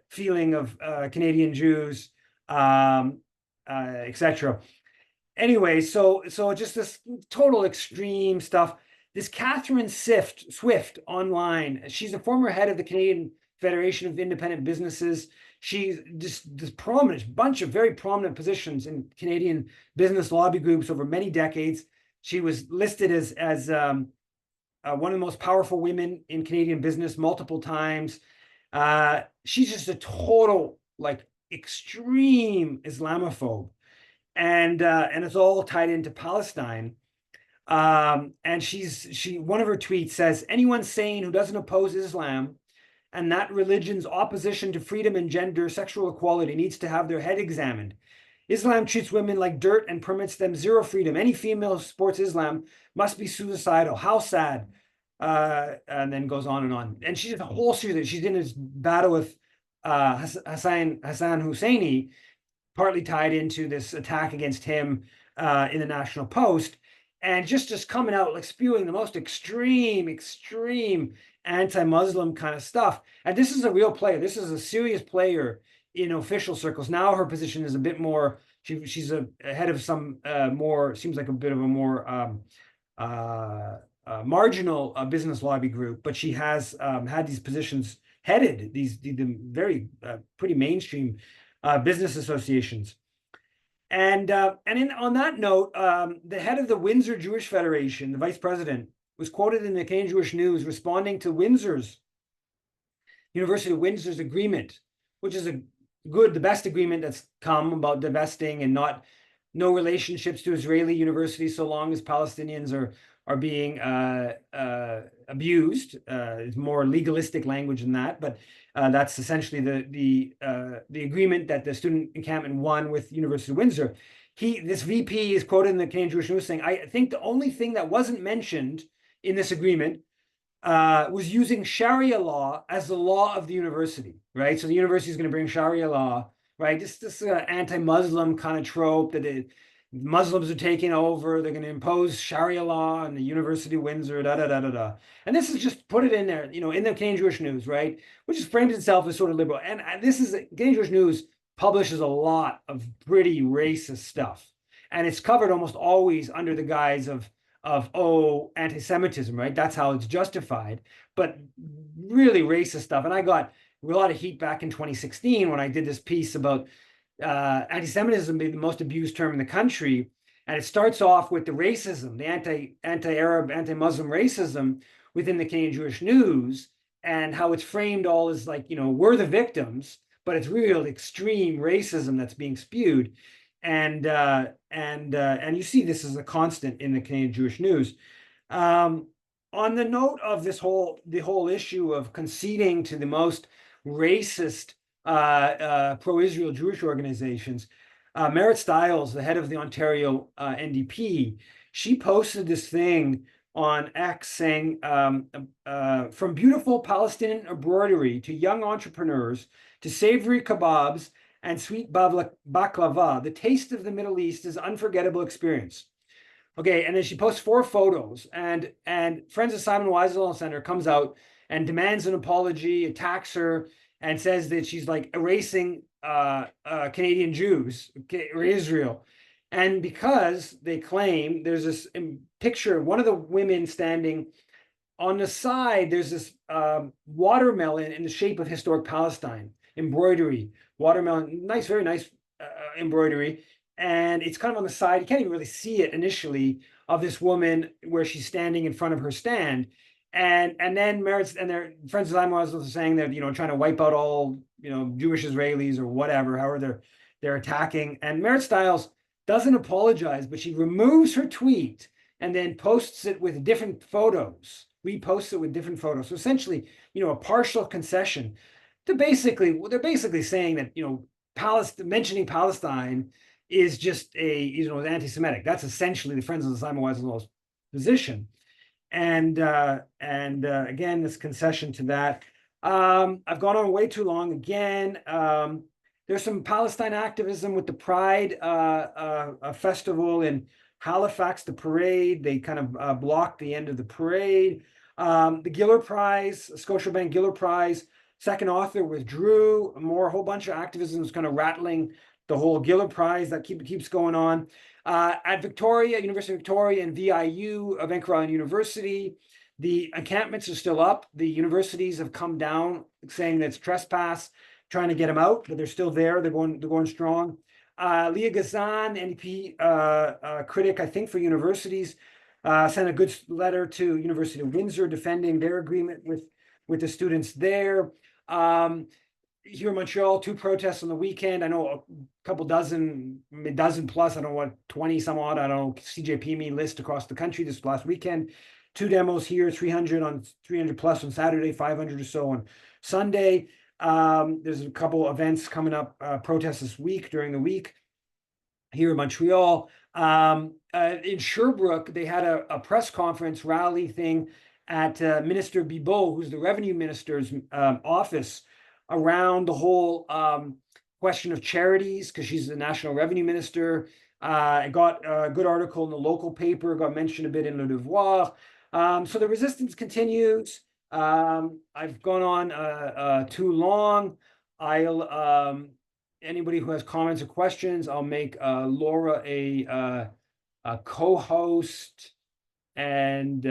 feeling of Canadian Jews, etc. Anyway, so just this total extreme stuff. This Catherine Swift online, she's a former head of the Canadian Federation of Independent Businesses. She's just this prominent bunch of very prominent positions in Canadian business lobby groups over many decades. She was listed as one of the most powerful women in Canadian business multiple times. She's just a total extreme Islamophobe, and it's all tied into Palestine. And one of her tweets says, anyone sane who doesn't oppose Islam and that religion's opposition to freedom and gender, sexual equality needs to have their head examined. Islam treats women like dirt and permits them zero freedom. Any female who supports Islam must be suicidal. How sad. And then goes on and on. And she's a whole series. She's in this battle with Hassan Husseini, partly tied into this attack against him in the National Post, and just coming out spewing the most extreme anti-Muslim kind of stuff. And this is a real player. This is a serious player in official circles. Now her position is a bit more. She's a head of some more, seems like a bit of a more marginal business lobby group, but she has had these positions headed the very pretty mainstream business associations. And on that note, the head of the Windsor Jewish Federation, the vice president, was quoted in the Canadian Jewish News responding to University of Windsor's agreement, which is the best agreement that's come about divesting and no relationships to Israeli universities so long as Palestinians are being abused. It's more legalistic language than that, but that's essentially the agreement that the student encampment won with University of Windsor. This VP is quoted in the Canadian Jewish News saying, I think the only thing that wasn't mentioned in this agreement was using Sharia law as the law of the university, right? So the university is going to bring Sharia law, right? This anti-Muslim kind of trope that Muslims are taking over. They're going to impose Sharia law in the University of Windsor, And this is just put it in there, in the Canadian Jewish News, right? Which just frames itself as sort of liberal. And Canadian Jewish News publishes a lot of pretty racist stuff. And it's covered almost always under the guise of anti-Semitism, right? That's how it's justified, but really racist stuff. And I got a lot of heat back in 2016 when I did this piece about anti-Semitism being the most abused term in the country. And it starts off with the racism, the anti-Arab, anti-Muslim racism within the Canadian Jewish News, and how it's framed all as we're the victims, but it's real extreme racism that's being spewed. And you see this as a constant in the Canadian Jewish News. On the note of the whole issue of conceding to the most racist pro-Israel Jewish organizations, Merit Stiles, the head of the Ontario NDP, she posted this thing on X saying, from beautiful Palestinian embroidery to young entrepreneurs to savory kebabs and sweet baklava, the taste of the Middle East is an unforgettable experience. Okay, and then she posts 4 photos, and Friends of Simon Wiesenthal Center comes out and demands an apology, attacks her, and says that she's erasing Canadian Jews or Israel. And because they claim there's this picture of one of the women standing on the side, there's this watermelon in the shape of historic Palestine, embroidery, watermelon, nice, very nice embroidery. And it's kind of on the side. You can't even really see it initially of this woman where she's standing in front of her stand. And then Merit's and their Friends of Simon Wiesenthal saying that, trying to wipe out all, Jewish Israelis or whatever, however they're attacking. And Merit Stiles doesn't apologize, but she removes her tweet and then posts it with different photos reposts it with different photos. So essentially, a partial concession to basically, they're basically saying that, mentioning Palestine is just anti-Semitic. That's essentially the Friends of the Semmelweis Law's position. And again, this concession to that. I've gone on way too long again. There's some Palestine activism with the Pride festival in Halifax, the parade. They kind of blocked the end of the parade. The Giller Prize, Scotiabank Giller Prize, second author withdrew. A whole bunch of activism was kind of rattling the whole Giller Prize that keeps going on. At Victoria, University of Victoria, and VIU, Vancouver Island University, the encampments are still up. The universities have come down saying that it's trespass, trying to get them out, but they're still there. They're going strong. Leah Gazan, NDP critic, I think, for universities, sent a good letter to University of Windsor defending their agreement with the students there. Here in Montreal, 2 protests on the weekend. I know a couple dozen plus, I don't know what, 20 some odd, I don't know, CJPME list across the country this last weekend. 2 demos here, 300 plus on Saturday, 500 or so on Sunday. There's a couple events coming up, protests this week during the week here in Montreal. In Sherbrooke, they had a press conference rally thing at Minister Bibeau, who's the revenue minister's office, around the whole question of charities, because she's the national revenue minister. I got a good article in the local paper, got mentioned a bit in Le Devoir. So the resistance continues. I've gone on too long. Anybody who has comments or questions, I'll make Laura a co-host, and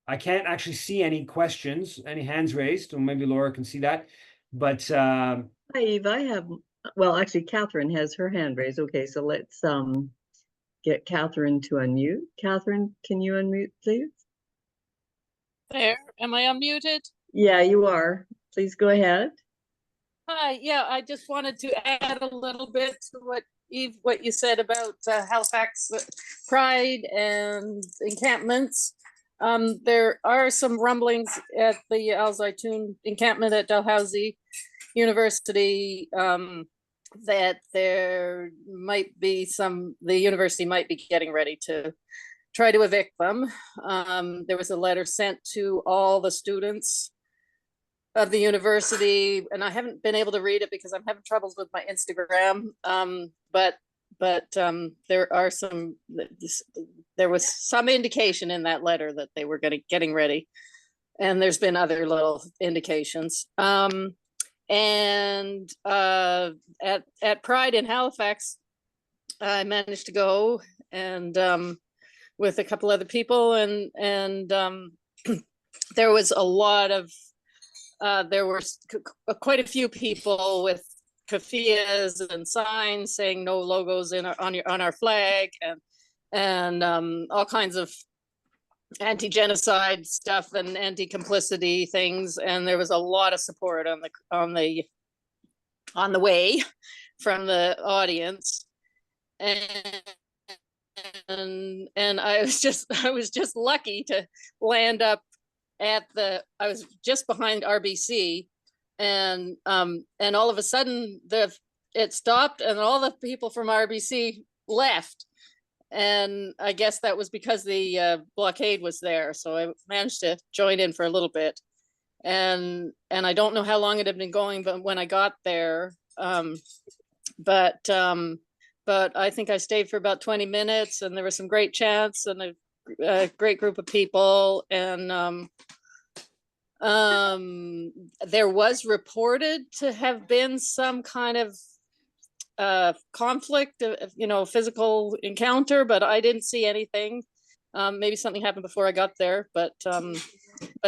I can't actually see any questions, any hands raised, or maybe Laura can see that. But Hi, Eve. I have, well, actually, Catherine has her hand raised. Okay, so let's get Catherine to unmute. Catherine, can you unmute, please? There, am I unmuted? Yeah, you are. Please go ahead. Hi, yeah, I just wanted to add a little bit to what Eve, what you said about Halifax Pride and encampments. There are some rumblings at the Al Zaitoun encampment at Dalhousie University that there might be the university might be getting ready to try to evict them. There was a letter sent to all the students of the university, and I haven't been able to read it because I'm having troubles with my Instagram. But there was some indication in that letter that they were getting ready, and there's been other little indications. And at Pride in Halifax, I managed to go and with a couple other people, and there was a lot of there were quite a few people with keffiyehs and signs saying no logos on our flag, and all kinds of anti-genocide stuff and anti-complicity things, and there was a lot of support on the way from the audience, and I was just lucky to land up I was just behind RBC, and all of a sudden it stopped and all the people from RBC left. And I guess that was because the blockade was there. So I managed to join in for a little bit. And I don't know how long it had been going, but when I got there, but I think I stayed for about 20 minutes, and there was some great chants and a great group of people. And there was reported to have been some kind of conflict, physical encounter, but I didn't see anything. Maybe something happened before I got there, but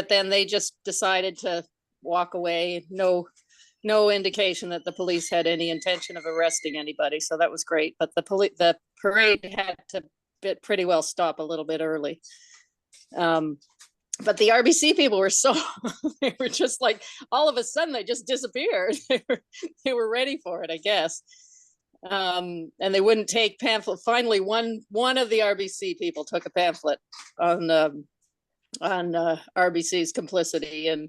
then they just decided to walk away. No indication that the police had any intention of arresting anybody, so that was great. But the parade had to pretty well stop a little bit early. but the RBC people were so, they were just like, all of a sudden they just disappeared. They were ready for it, I guess. And they wouldn't take pamphlet. Finally, one of the RBC people took a pamphlet on RBC's complicity in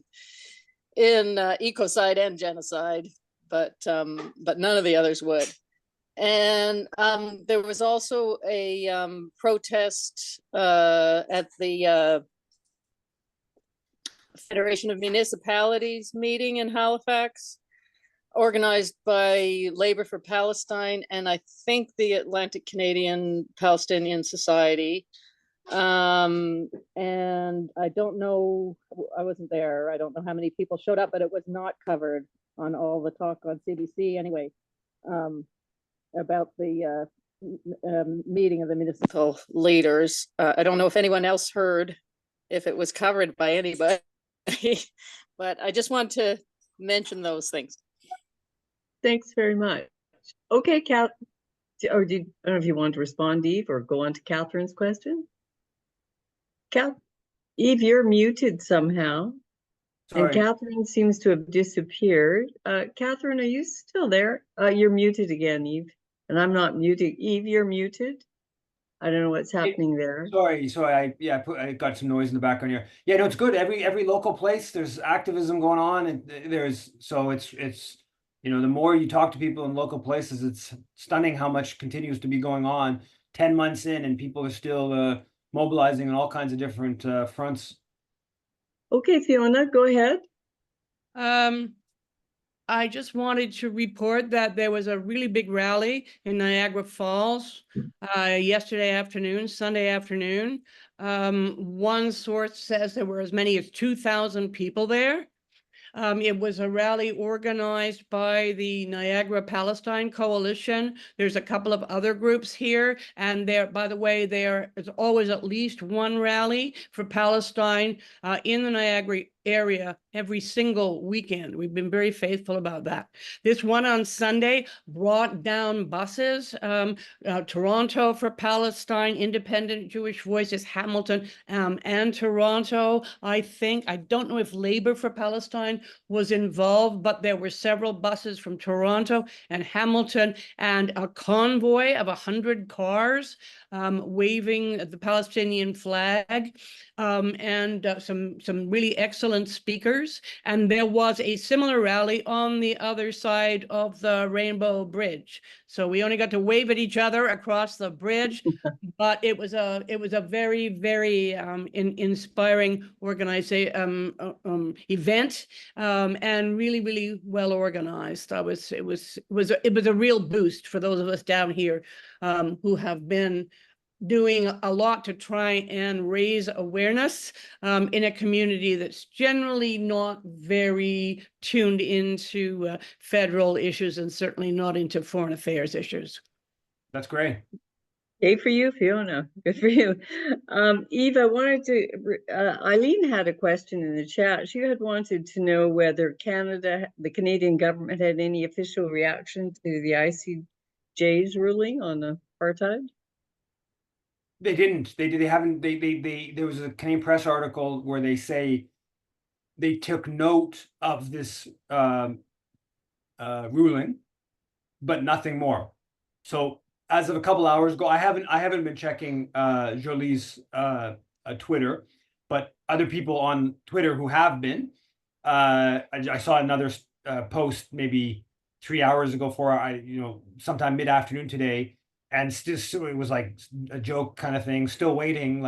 ecocide and genocide, but none of the others would. And there was also a protest at the Federation of Municipalities meeting in Halifax, organized by Labor for Palestine and I think the Atlantic Canadian Palestinian Society. And I don't know, I wasn't there. I don't know how many people showed up, but it was not covered on all the talk on CBC anyway, about the meeting of the municipal leaders. I don't know if anyone else heard, if it was covered by anybody, but I just want to mention those things. Thanks very much. Okay, Kat, or I don't know if you want to respond, Eve, or go on to Catherine's question. Eve, you're muted somehow. Sorry. And Catherine seems to have disappeared. Catherine, are you still there? You're muted again, Eve. And I'm not muted. Eve, you're muted. I don't know what's happening there. Sorry. I got some noise in the background here. Yeah, no, it's good. Every local place, there's activism going on, and it's you know, the more you talk to people in local places, it's stunning how much continues to be going on 10 months in, and people are still mobilizing on all kinds of different fronts. Okay, Fiona, go ahead. I just wanted to report that there was a really big rally in Niagara Falls yesterday afternoon, Sunday afternoon. One source says there were as many as 2,000 people there. It was a rally organized by the Niagara Palestine Coalition. There's a couple of other groups here, and there, by the way, there is always at least one rally for Palestine in the Niagara area every single weekend. We've been very faithful about that. This one on Sunday brought down buses, Toronto for Palestine, Independent Jewish Voices, Hamilton, and Toronto. I don't know if Labor for Palestine was involved, but there were several buses from Toronto and Hamilton, and a convoy of 100 cars waving the Palestinian flag, and some really excellent speakers. And there was a similar rally on the other side of the Rainbow Bridge. So we only got to wave at each other across the bridge, but it was a very, very inspiring event, and really, really well organized. It was a real boost for those of us down here who have been doing a lot to try and raise awareness in a community that's generally not very tuned into federal issues, and certainly not into foreign affairs issues. That's great. Hey for you, Fiona. Good for you. Eve, I wanted to, Eileen had a question in the chat. She had wanted to know whether the Canadian government had any official reaction to the ICJ's ruling on apartheid. They didn't. They haven't. There was a Canadian Press article where they say they took note of this ruling, but nothing more. So as of a couple hours ago, I haven't been checking Jolie's Twitter, but other people on Twitter who have been. I saw another post maybe 3 hours ago, sometime mid-afternoon today. And still, it was like a joke kind of thing, still waiting,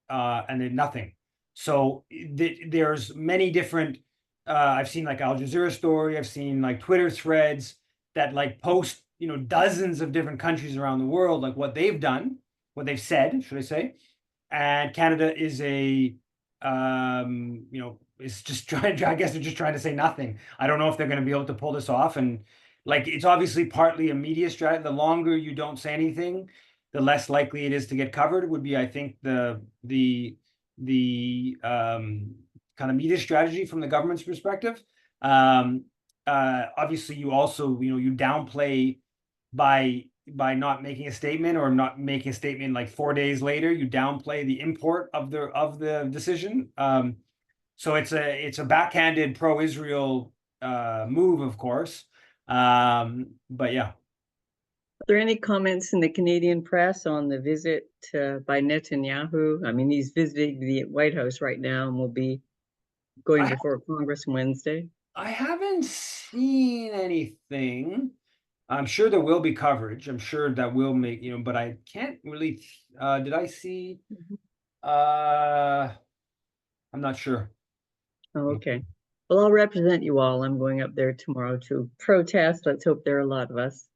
and then nothing. So there's many different, I've seen like Al Jazeera story, I've seen like Twitter threads that like post, dozens of different countries around the world, like what they've done, what they've said, should I say. And Canada is is just trying, I guess they're just trying to say nothing. I don't know if they're going to be able to pull this off. And like, it's obviously partly a media strategy. The longer you don't say anything, the less likely it is to get covered, would be, I think, the kind of media strategy from the government's perspective. Obviously, you also, you downplay by not making a statement, or not making a statement like 4 days later, you downplay the import of the decision. So it's a backhanded pro-Israel move, of course. But yeah. Are there any comments in the Canadian press on the visit by Netanyahu? I mean, he's visiting the White House right now and will be going before Congress Wednesday. I haven't seen anything. I'm sure there will be coverage. I'm sure that will make, but I can't really, did I see? I'm not sure. Oh, okay. Well, I'll represent you all. I'm going up there tomorrow to protest. Let's hope there are a lot of us.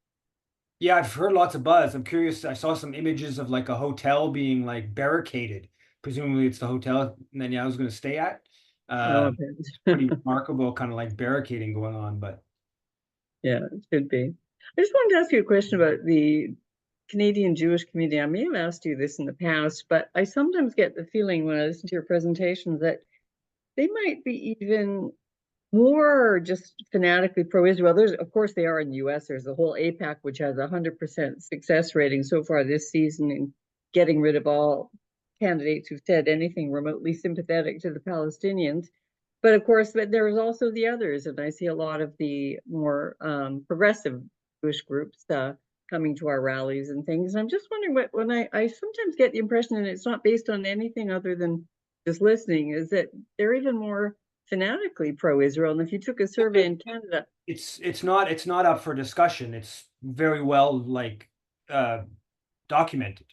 Yeah, I've heard lots of buzz. I'm curious. I saw some images of like a hotel being like barricaded. Presumably it's the hotel Netanyahu's going to stay at. Oh, Pretty remarkable kind of like barricading going on, but yeah, it should be. I just wanted to ask you a question about the Canadian Jewish community. I may have asked you this in the past, but I sometimes get the feeling when I listen to your presentations that they might be even more just fanatically pro-Israel. There's, of course, they are in the US. There's the whole APAC, which has 100% success rating so far this season in getting rid of all candidates who've said anything remotely sympathetic to the Palestinians. But of course, there is also the others, and I see a lot of the more progressive Jewish groups coming to our rallies and things. And I'm just wondering when I sometimes get the impression, and it's not based on anything other than just listening, is that they're even more fanatically pro-Israel. And if you took a survey in Canada, it's not up for discussion. It's very well documented.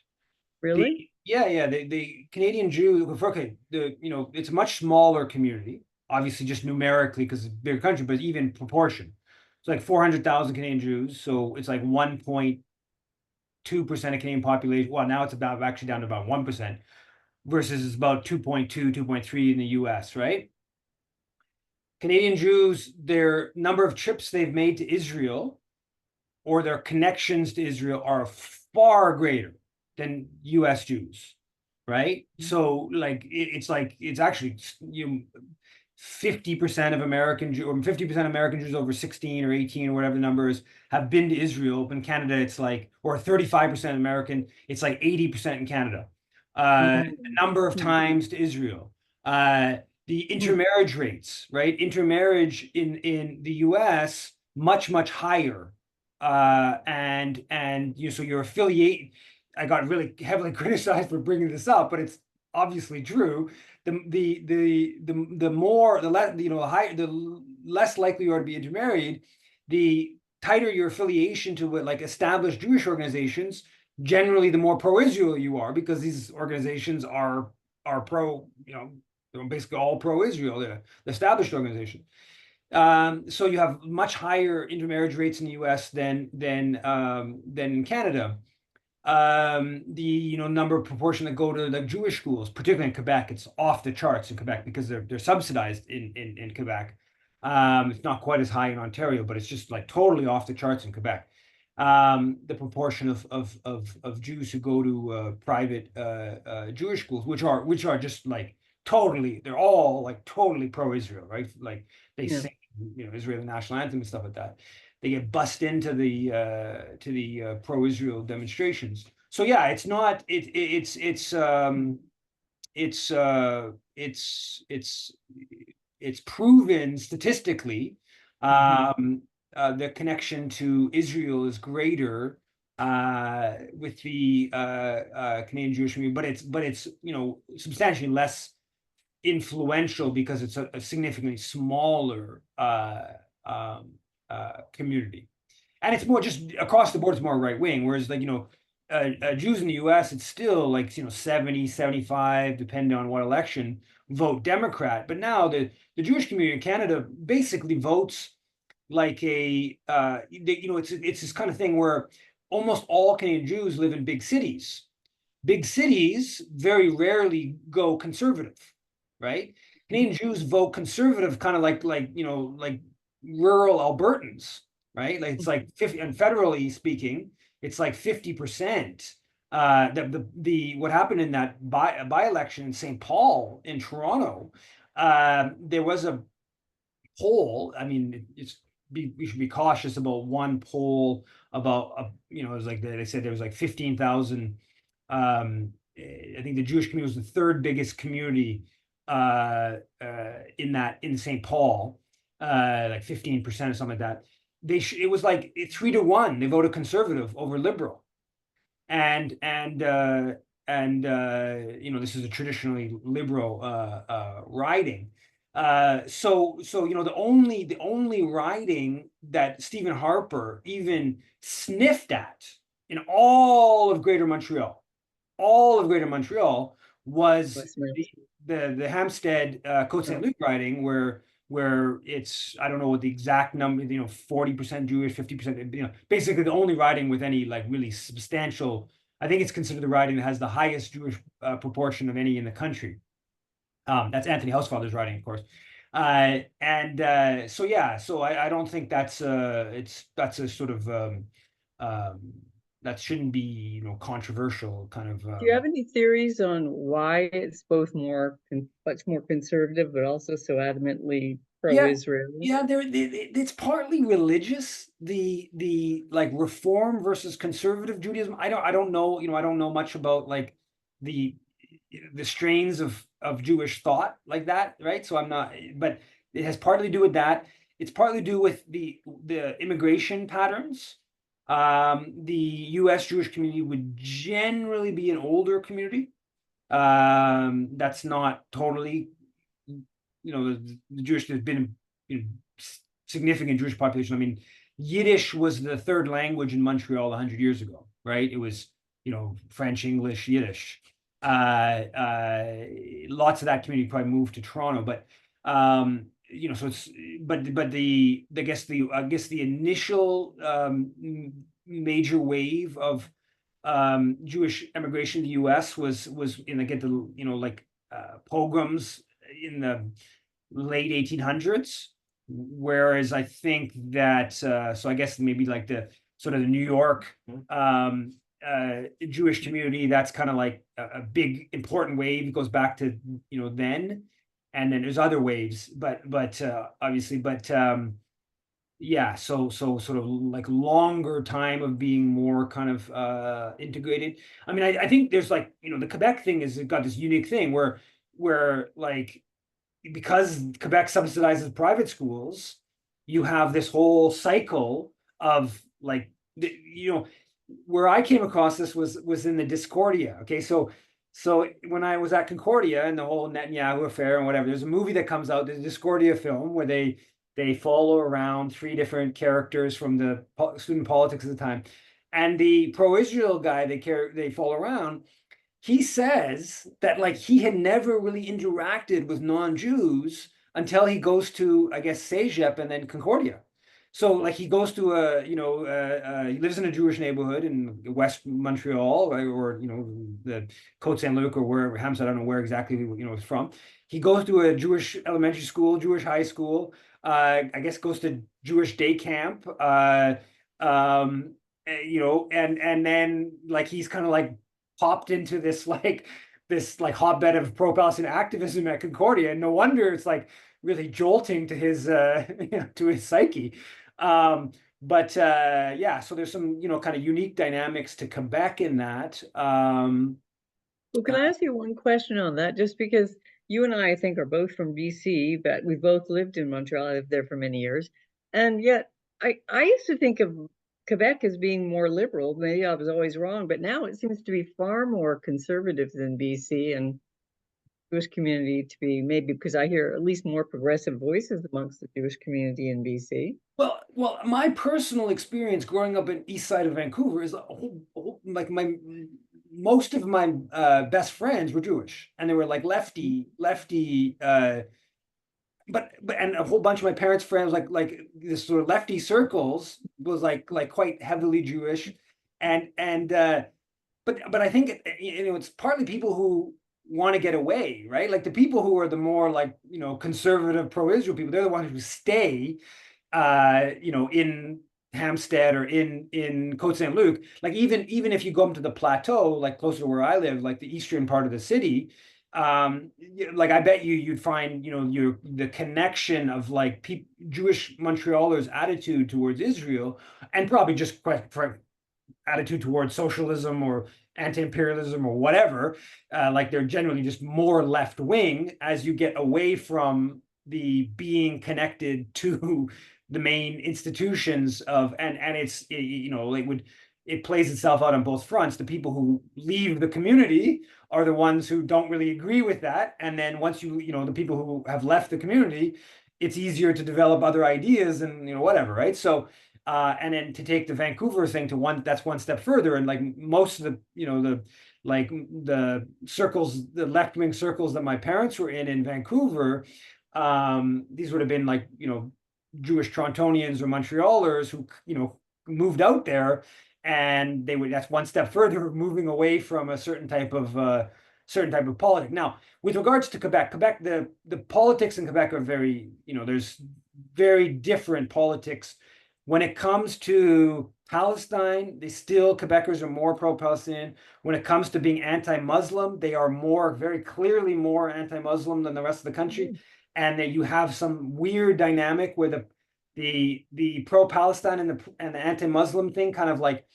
really? The Canadian Jew, okay, it's a much smaller community, obviously just numerically because it's a bigger country, but even proportion. It's like 400,000 Canadian Jews, so it's like 1.2% of Canadian population. Well, now it's about actually down to about 1%, versus it's about 2.2, 2.3 in the US, right? Canadian Jews, their number of trips they've made to Israel or their connections to Israel are far greater than US Jews, right? So it's actually 50% of American Jews, or 50% of American Jews over 16 or 18 or whatever the number is, have been to Israel. But in Canada, it's like, or 35% American, it's like 80% in Canada. The number of times to Israel. The intermarriage rates, right? Intermarriage in the US, much, much higher. So your affiliate, I got really heavily criticized for bringing this up, but it's obviously true. The less likely you are to be intermarried, the tighter your affiliation to like established Jewish organizations, generally the more pro-Israel you are, because these organizations are pro, they're basically all pro-Israel, the established organization. So you have much higher intermarriage rates in the US than in Canada. The number of proportion that go to the Jewish schools, particularly in Quebec, it's off the charts in Quebec because they're subsidized in Quebec. It's not quite as high in Ontario, but it's just like totally off the charts in Quebec. The proportion of Jews who go to private Jewish schools, which are just like totally, they're all like totally pro-Israel, right? Like they sing, Israeli national anthem and stuff like that. They get bussed into the pro-Israel demonstrations. So yeah, it's not it's proven statistically the connection to Israel is greater with the Canadian Jewish community, but it's substantially less influential because it's a significantly smaller community, and it's more just across the board. It's more right wing, whereas Jews in the US, it's still like 70, 75, depending on what election, vote Democrat. But now the Jewish community in Canada basically votes like it's this kind of thing where almost all Canadian Jews live in big cities. Big cities very rarely go conservative, right? Canadian Jews vote conservative, kind of like rural Albertans, right? Like it's like 50, and federally speaking, it's like 50%. What happened in that by-election in St. Paul in Toronto, there was a poll. I mean, it's we should be cautious about one poll about it was like they said there was like 15,000. I think the Jewish community was the third biggest community in St. Paul, like 15% or something like that. It was like 3-1. They voted conservative over liberal, and this is a traditionally liberal riding. So the only riding that Stephen Harper even sniffed at in all of Greater Montreal was the Hampstead Côte Saint Luc riding, where it's, I don't know what the exact number, 40% Jewish, 50%, basically the only riding with any like really substantial. I think it's considered the riding that has the highest Jewish proportion of any in the country. That's Anthony Housefather's riding, of course. So I don't think that's that's a sort of that shouldn't be controversial kind of. Do you have any theories on why it's both much more conservative, but also so adamantly pro-Israel? Yeah, it's partly religious. The like Reform versus conservative Judaism. I don't know. I don't know much about like the strains of Jewish thought like that, right? So I'm not. But it has partly to do with that. It's partly to do with the immigration patterns. The U.S. Jewish community would generally be an older community. That's not totally, the Jewish, there's been significant Jewish population. I mean, Yiddish was the third language in Montreal 100 years ago, right? It was, French, English, Yiddish. Lots of that community probably moved to Toronto, but so it's but the I guess the initial major wave of Jewish immigration to the U.S. was in the pogroms in the late 1800s, whereas I think that so I guess maybe like the sort of the New York Jewish community, that's kind of like a big important wave. It goes back to then. And then there's other waves, but obviously, yeah. So sort of like longer time of being more kind of integrated. I mean, I think there's like the Quebec thing has got this unique thing where like because Quebec subsidizes private schools, you have this whole cycle of like where I came across this was in the Discordia. Okay, so when I was at Concordia and the whole Netanyahu affair and whatever, there's a movie that comes out, the Discordia film, where they follow around 3 different characters from the student politics at the time, and the pro-Israel guy they follow around. He says that like he had never really interacted with non-Jews until he goes to, I guess, Cégep and then Concordia. So like he goes to he lives in a Jewish neighborhood in West Montreal, or the Côte Saint Luc, or wherever, Hampstead, I don't know where exactly it's from. He goes to a Jewish elementary school, Jewish high school, I guess goes to Jewish day camp, and then like he's kind of like popped into this hotbed of pro-Palestinian activism at Concordia, and no wonder it's like really jolting to his to his psyche. Yeah, so there's some kind of unique dynamics to Quebec in that. Well, can I ask you one question on that? Just because you and I think, are both from BC, but we both lived in Montreal. I lived there for many years, and yet I used to think of Quebec as being more liberal. Maybe I was always wrong, but now it seems to be far more conservative than BC, and Jewish community to be, maybe because I hear at least more progressive voices amongst the Jewish community in BC. Well, my personal experience growing up in east side of Vancouver is like most of my best friends were Jewish, and they were like lefty, but and a whole bunch of my parents' friends, like this sort of lefty circles, was like quite heavily Jewish, but I think it's partly people who want to get away, right? Like the people who are the more like conservative pro-Israel people, they're the ones who stay in Hampstead or in Côte Saint Luc. Like even if you go up to the plateau, like closer to where I live, like the eastern part of the city, like I bet you'd find, you know, the connection of like Jewish Montrealers' attitude towards Israel, and probably just attitude towards socialism or anti-imperialism or whatever, like they're generally just more left wing as you get away from the being connected to the main institutions of, and it's, you know, it plays itself out on both fronts. The people who leave the community are the ones who don't really agree with that, and then once you know, the people who have left the community, it's easier to develop other ideas and, you know, whatever, right? So and then to take the Vancouver thing to that's one step further, and like most of the, you know, the circles, the left-wing circles that my parents were in Vancouver, these would have been like, you know, Jewish Torontonians or Montrealers who, you know, moved out there, and that's one step further, moving away from a certain type of politics. Now, with regards to Quebec, the politics in Quebec are very, you know, there's very different politics. When it comes to Palestine, Quebecers are more pro-Palestinian. When it comes to being anti-Muslim, they are very clearly more anti-Muslim than the rest of the country. And that you have some weird dynamic where the pro-Palestine and the anti-Muslim thing kind of like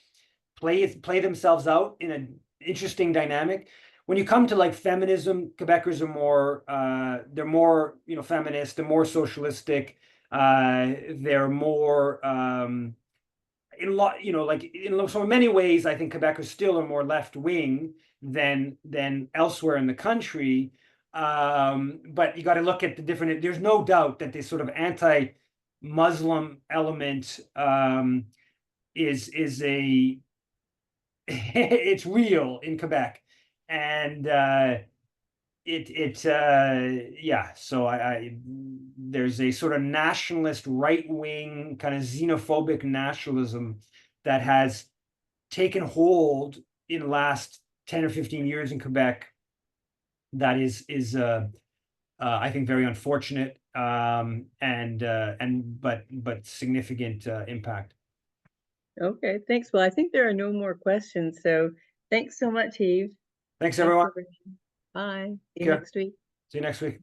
play themselves out in an interesting dynamic. When you come to like feminism, Quebecers are more they're more, you know, feminist, they're more socialistic, they're more in lot, you know, like so in many ways, I think Quebecers still are more left wing than elsewhere in the country. But you got to look at the different. There's no doubt that this sort of anti-Muslim element is a it's real in Quebec, and yeah. So there's a sort of nationalist right-wing kind of xenophobic nationalism that has taken hold in the last 10 or 15 years in Quebec. That is I think very unfortunate, but significant impact. Okay, thanks. Well, I think there are no more questions. So thanks so much, Yves. Thanks, everyone. Bye. See you Care. next week. See you next week.